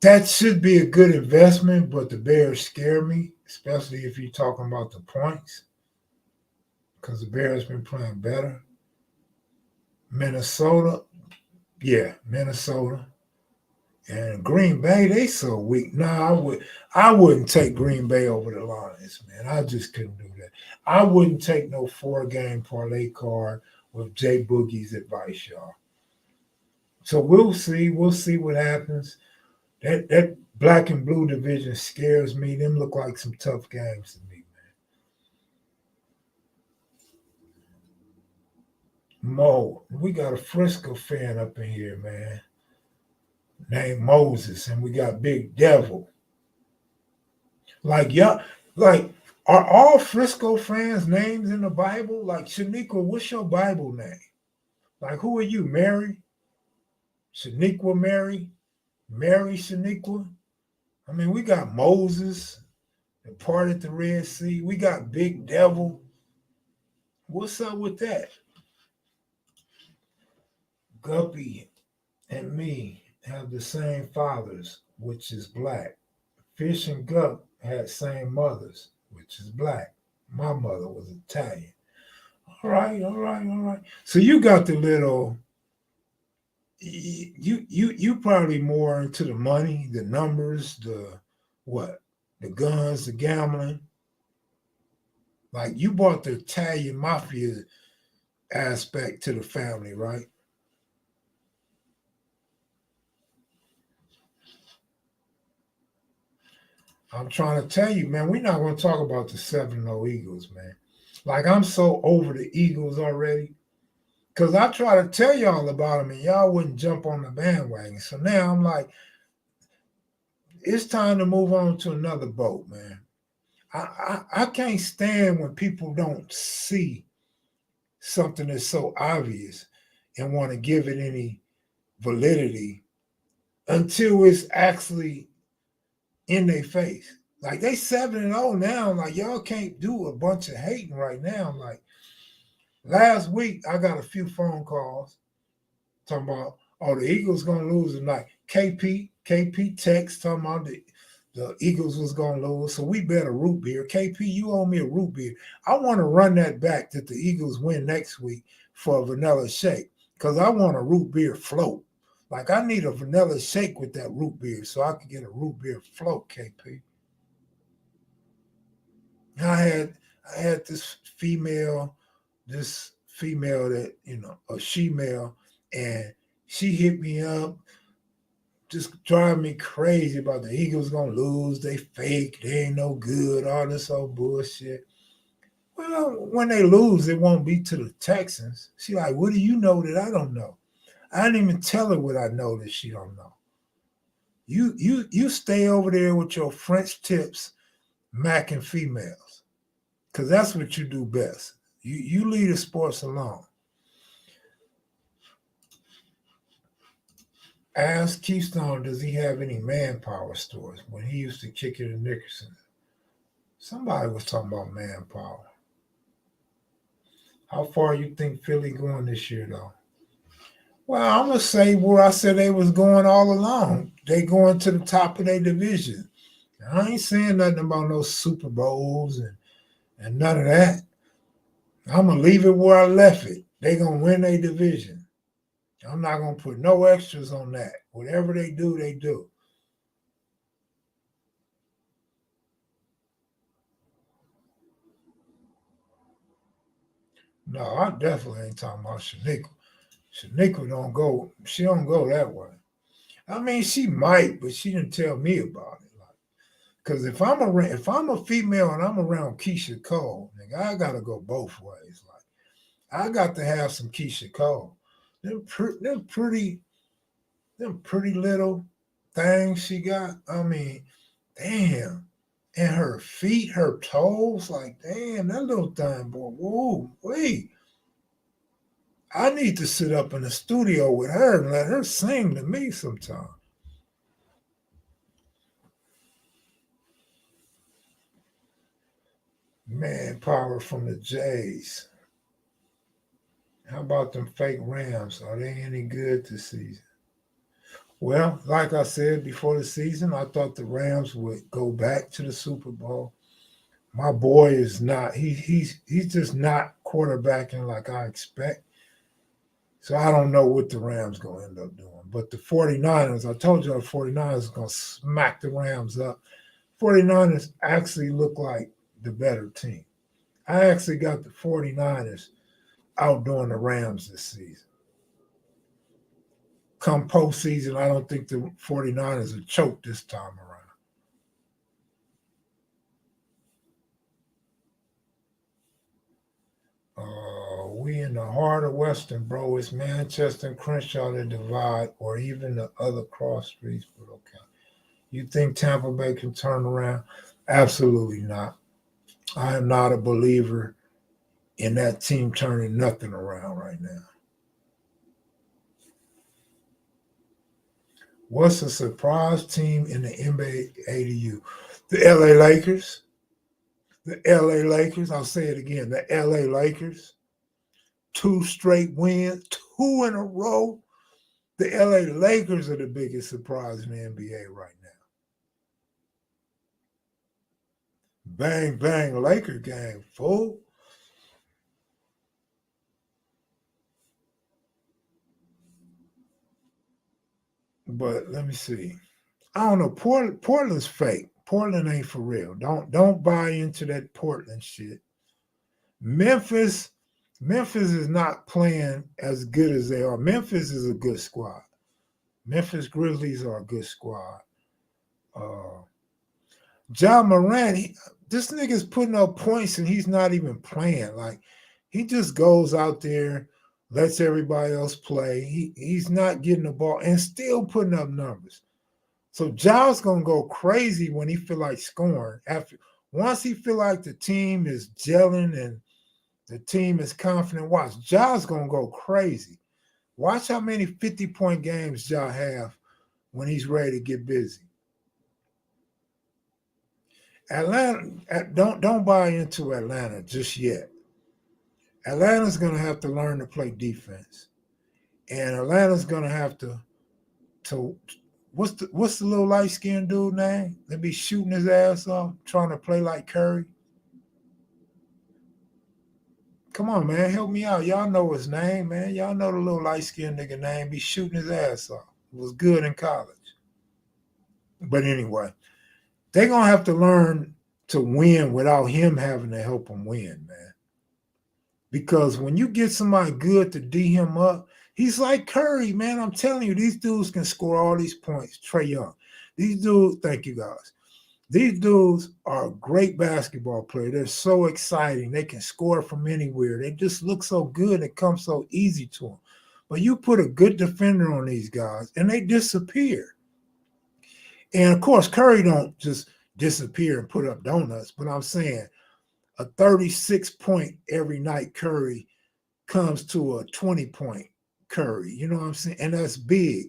That should be a good investment, but the Bears scare me, especially if you're talking about the points, because the Bears been playing better. Minnesota, yeah, Minnesota. And Green Bay, they so weak. No, I wouldn't take Green Bay over the Lions, man. I just couldn't do that. I wouldn't take no 4-game parlay card with Jay Boogie's advice, y'all. So we'll see. We'll see what happens. That black and blue division scares me. Them look like some tough games to me, man. Mo, we got a Frisco fan up in here, man, named Moses, and we got Big Devil. Like, yeah, like, are all Frisco fans names in the Bible? Like, Shaniqua, what's your Bible name? Like, who are you, Mary? Shaniqua Mary? Mary Shaniqua? I mean, we got Moses that parted the Red Sea. We got Big Devil. What's up with that? Guppy and me have the same fathers, which is black. Fish and Gup had same mothers, which is black. My mother was Italian. All right. So you got the little. You probably more into the money, the numbers, the what, the guns, the gambling. Like you brought the Italian mafia aspect to the family, right? I'm trying to tell you, man, we're not going to talk about the 7-0 Eagles, man. Like, I'm so over the Eagles already. Because I try to tell y'all about them and y'all wouldn't jump on the bandwagon. So now I'm like, it's time to move on to another boat, man. I can't stand when people don't see something that's so obvious and want to give it any validity until it's actually in their face. Like they 7-0 now. Like y'all can't do a bunch of hating right now. Like last week, I got a few phone calls talking about, oh, the Eagles gonna lose tonight. KP text talking about the Eagles was gonna lose, so we bet a root beer. KP, you owe me a root beer. I want to run that back that the Eagles win next week for a vanilla shake because I want a root beer float. Like I need a vanilla shake with that root beer so I can get a root beer float, KP. I had this female that, a she-male, and she hit me up, just driving me crazy about the Eagles gonna lose, they fake, they ain't no good, all this old bullshit. Well, when they lose, it won't be to the Texans. She like, what do you know that I don't know? I didn't even tell her what I know that she don't know. You stay over there with your French tips, macking females, because that's what you do best. You leave the sports alone. Ask Keystone, does he have any manpower stores when he used to kick it in Nickerson? Somebody was talking about manpower. How far you think Philly going this year, though? Well, I'm gonna say where I said they was going all along. They going to the top of their division. I ain't saying nothing about no Super Bowls and none of that. I'm gonna leave it where I left it. They gonna win their division. I'm not gonna put no extras on that. Whatever they do, they do. No, I definitely ain't talking about Shaniqua. Shaniqua don't go. She don't go that way. I mean, she might, but she didn't tell me about it. Like, cause if I'm a female and I'm around Keisha Cole, nigga, I gotta go both ways. Like, I got to have some Keisha Cole. Them pretty little things she got. I mean, damn. And her feet, her toes, like, damn, that little thing, boy. Whoa, wait. I need to sit up in the studio with her and let her sing to me sometime. Man, power from the Jays. How about them fake Rams? Are they any good this season? Well, like I said before the season, I thought the Rams would go back to the Super Bowl. My boy is not. He's just not quarterbacking like I expect. So I don't know what the Rams going to end up doing. But the 49ers, I told you the 49ers are going to smack the Rams up. 49ers actually look like the better team. I actually got the 49ers outdoing the Rams this season. Come postseason, I don't think the 49ers will choke this time around. We in the heart of Western, bro. It's Manchester and Crenshaw that divide, or even the other cross streets, but okay. You think Tampa Bay can turn around? Absolutely not. I am not a believer in that team turning nothing around right now. What's a surprise team in the NBA to you? The LA Lakers. The LA Lakers. I'll say it again. The LA Lakers. Two straight wins, two in a row. The LA Lakers are the biggest surprise in the NBA right now. Bang, bang, Laker game, fool. But let me see. I don't know. Portland's fake. Portland ain't for real. Don't buy into that Portland shit. Memphis, Memphis is not playing as good as they are. Memphis is a good squad. Memphis Grizzlies are a good squad. Uh, John Moran, this nigga's putting up points and he's not even playing. Like he just goes out there, lets everybody else play. He's not getting the ball and still putting up numbers. So Ja's gonna go crazy when he feel like scoring. After once he feel like the team is gelling and the team is confident, watch Ja's gonna go crazy. Watch how many 50-point games Ja have when he's ready to get busy. Atlanta, don't buy into Atlanta just yet. Atlanta's gonna have to learn to play defense, and Atlanta's gonna have to what's the little light skinned dude name? They be shooting his ass off, trying to play like Curry. Come on, man, help me out. Y'all know his name, man. Y'all know the little light skinned nigga name. Be shooting his ass off. Was good in college. But anyway, they're gonna have to learn to win without him having to help them win, man. Because when you get somebody good to D him up, he's like Curry, man. I'm telling you, these dudes can score all these points. Trae Young. These dudes, thank you guys. These dudes are great basketball players. They're so exciting. They can score from anywhere. They just look so good. It comes so easy to them. But you put a good defender on these guys, and they disappear. And of course, Curry don't just disappear and put up donuts. But I'm saying a 36-point every night Curry comes to a 20-point Curry. You know what I'm saying? And that's big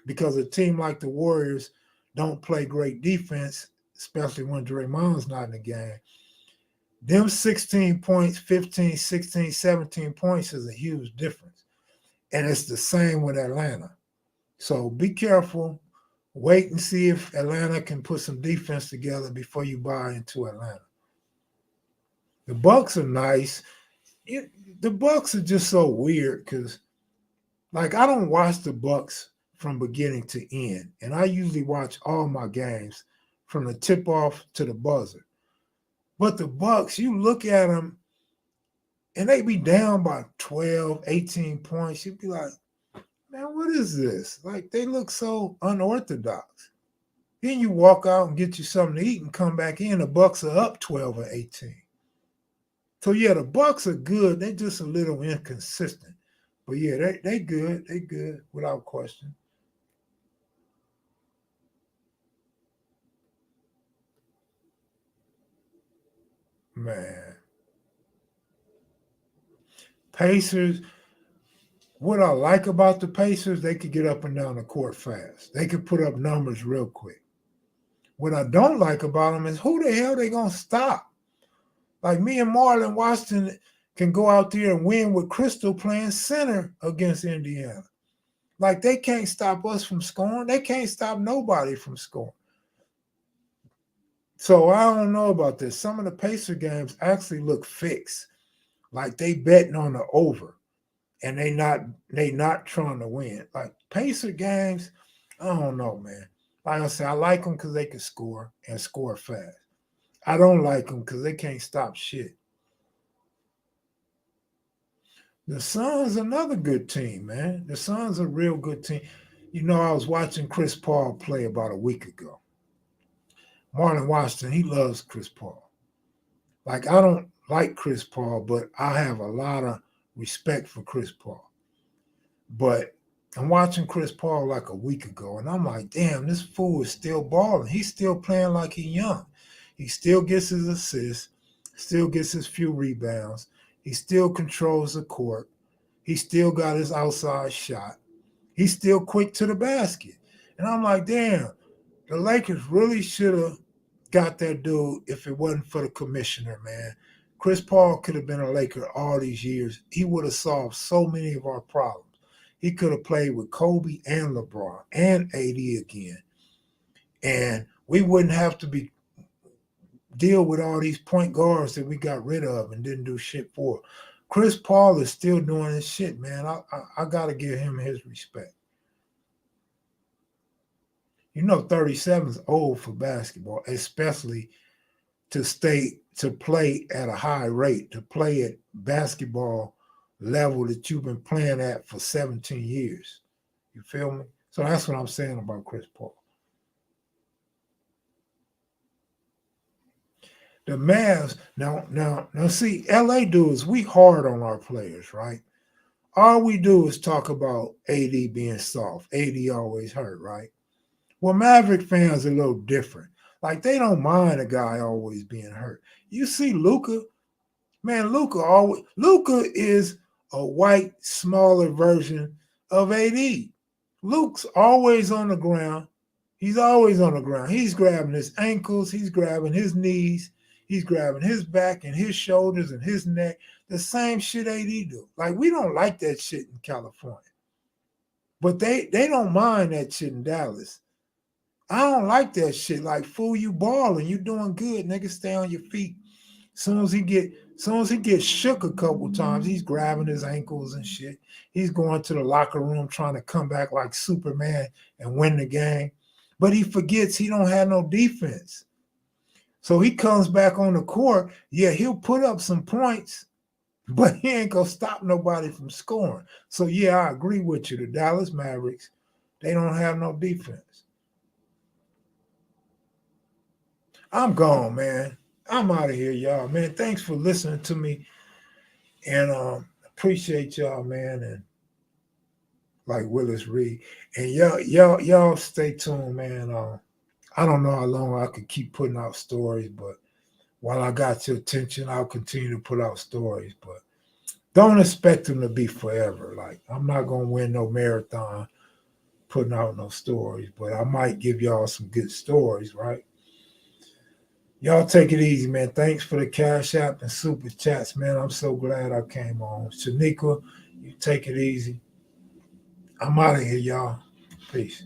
because a team like the Warriors don't play great defense, especially when Draymond's not in the game. Them 16 points, 15, 16, 17 points is a huge difference. And it's the same with Atlanta. So be careful. Wait and see if Atlanta can put some defense together before you buy into Atlanta. The Bucks are nice. The Bucks are just so weird because, like, I don't watch the Bucks from beginning to end, and I usually watch all my games from the tip off to the buzzer. But the Bucks, you look at them, and they be down by 12, 18 points. You'd be like, man, what is this? Like, they look so unorthodox. Then you walk out and get you something to eat and come back in. The Bucks are up 12 or 18. So yeah, the Bucks are good. They're just a little inconsistent. But yeah, they good. They good without question. Man. Pacers, what I like about the Pacers, they could get up and down the court fast. They could put up numbers real quick. What I don't like about them is who the hell they gonna stop? Like me and Marlon Washington can go out there and win with Crystal playing center against Indiana. Like they can't stop us from scoring. They can't stop nobody from scoring. So I don't know about this. Some of the Pacer games actually look fixed. Like they betting on the over and they not trying to win. Like Pacer games, I don't know, man. Like I said, I like them because they can score and score fast. I don't like them because they can't stop shit. The Suns, another good team, man. The Suns are a real good team. You know, I was watching Chris Paul play about a week ago. Marlon Washington, he loves Chris Paul. Like, I don't like Chris Paul, but I have a lot of respect for Chris Paul. But I'm watching Chris Paul like a week ago, and I'm like, damn, this fool is still balling. He's still playing like he's young. He still gets his assists, still gets his few rebounds. He still controls the court. He still got his outside shot. He's still quick to the basket. And I'm like, damn, the Lakers really should have got that dude if it wasn't for the commissioner, man. Chris Paul could have been a Laker all these years. He would have solved so many of our problems. He could have played with Kobe and LeBron and AD again. And we wouldn't have to deal with all these point guards that we got rid of and didn't do shit for. Chris Paul is still doing his shit, man. I got to give him his respect. You know, 37 is old for basketball, especially to play at a high rate, to play at basketball level that you've been playing at for 17 years. You feel me? So that's what I'm saying about Chris Paul. The Mavs, now, see, LA dudes, we hard on our players, right? All we do is talk about AD being soft. AD always hurt, right? Well, Maverick fans are a little different. Like, they don't mind a guy always being hurt. You see Luka, man, Luka is a white, smaller version of AD. Luke's always on the ground. He's always on the ground. He's grabbing his ankles. He's grabbing his knees. He's grabbing his back and his shoulders and his neck. The same shit AD do. Like, we don't like that shit in California. But they don't mind that shit in Dallas. I don't like that shit. Like, fool, you balling. You doing good. Nigga, stay on your feet. Soon as he gets shook a couple times, he's grabbing his ankles and shit. He's going to the locker room trying to come back like Superman and win the game. But he forgets he don't have no defense. So he comes back on the court. Yeah, he'll put up some points, but he ain't going to stop nobody from scoring. So, yeah, I agree with you. The Dallas Mavericks, they don't have no defense. I'm gone, man. I'm out of here, y'all, man. Thanks for listening to me. And appreciate y'all, man. And like Willis Reed. And y'all stay tuned, man. I don't know how long I could keep putting out stories, but while I got your attention, I'll continue to put out stories. But don't expect them to be forever. Like, I'm not gonna win no marathon putting out no stories, but I might give y'all some good stories, right? Y'all take it easy, man. Thanks for the Cash App and Super Chats, man. I'm so glad I came on. Shanika, you take it easy. I'm out of here, y'all. Peace.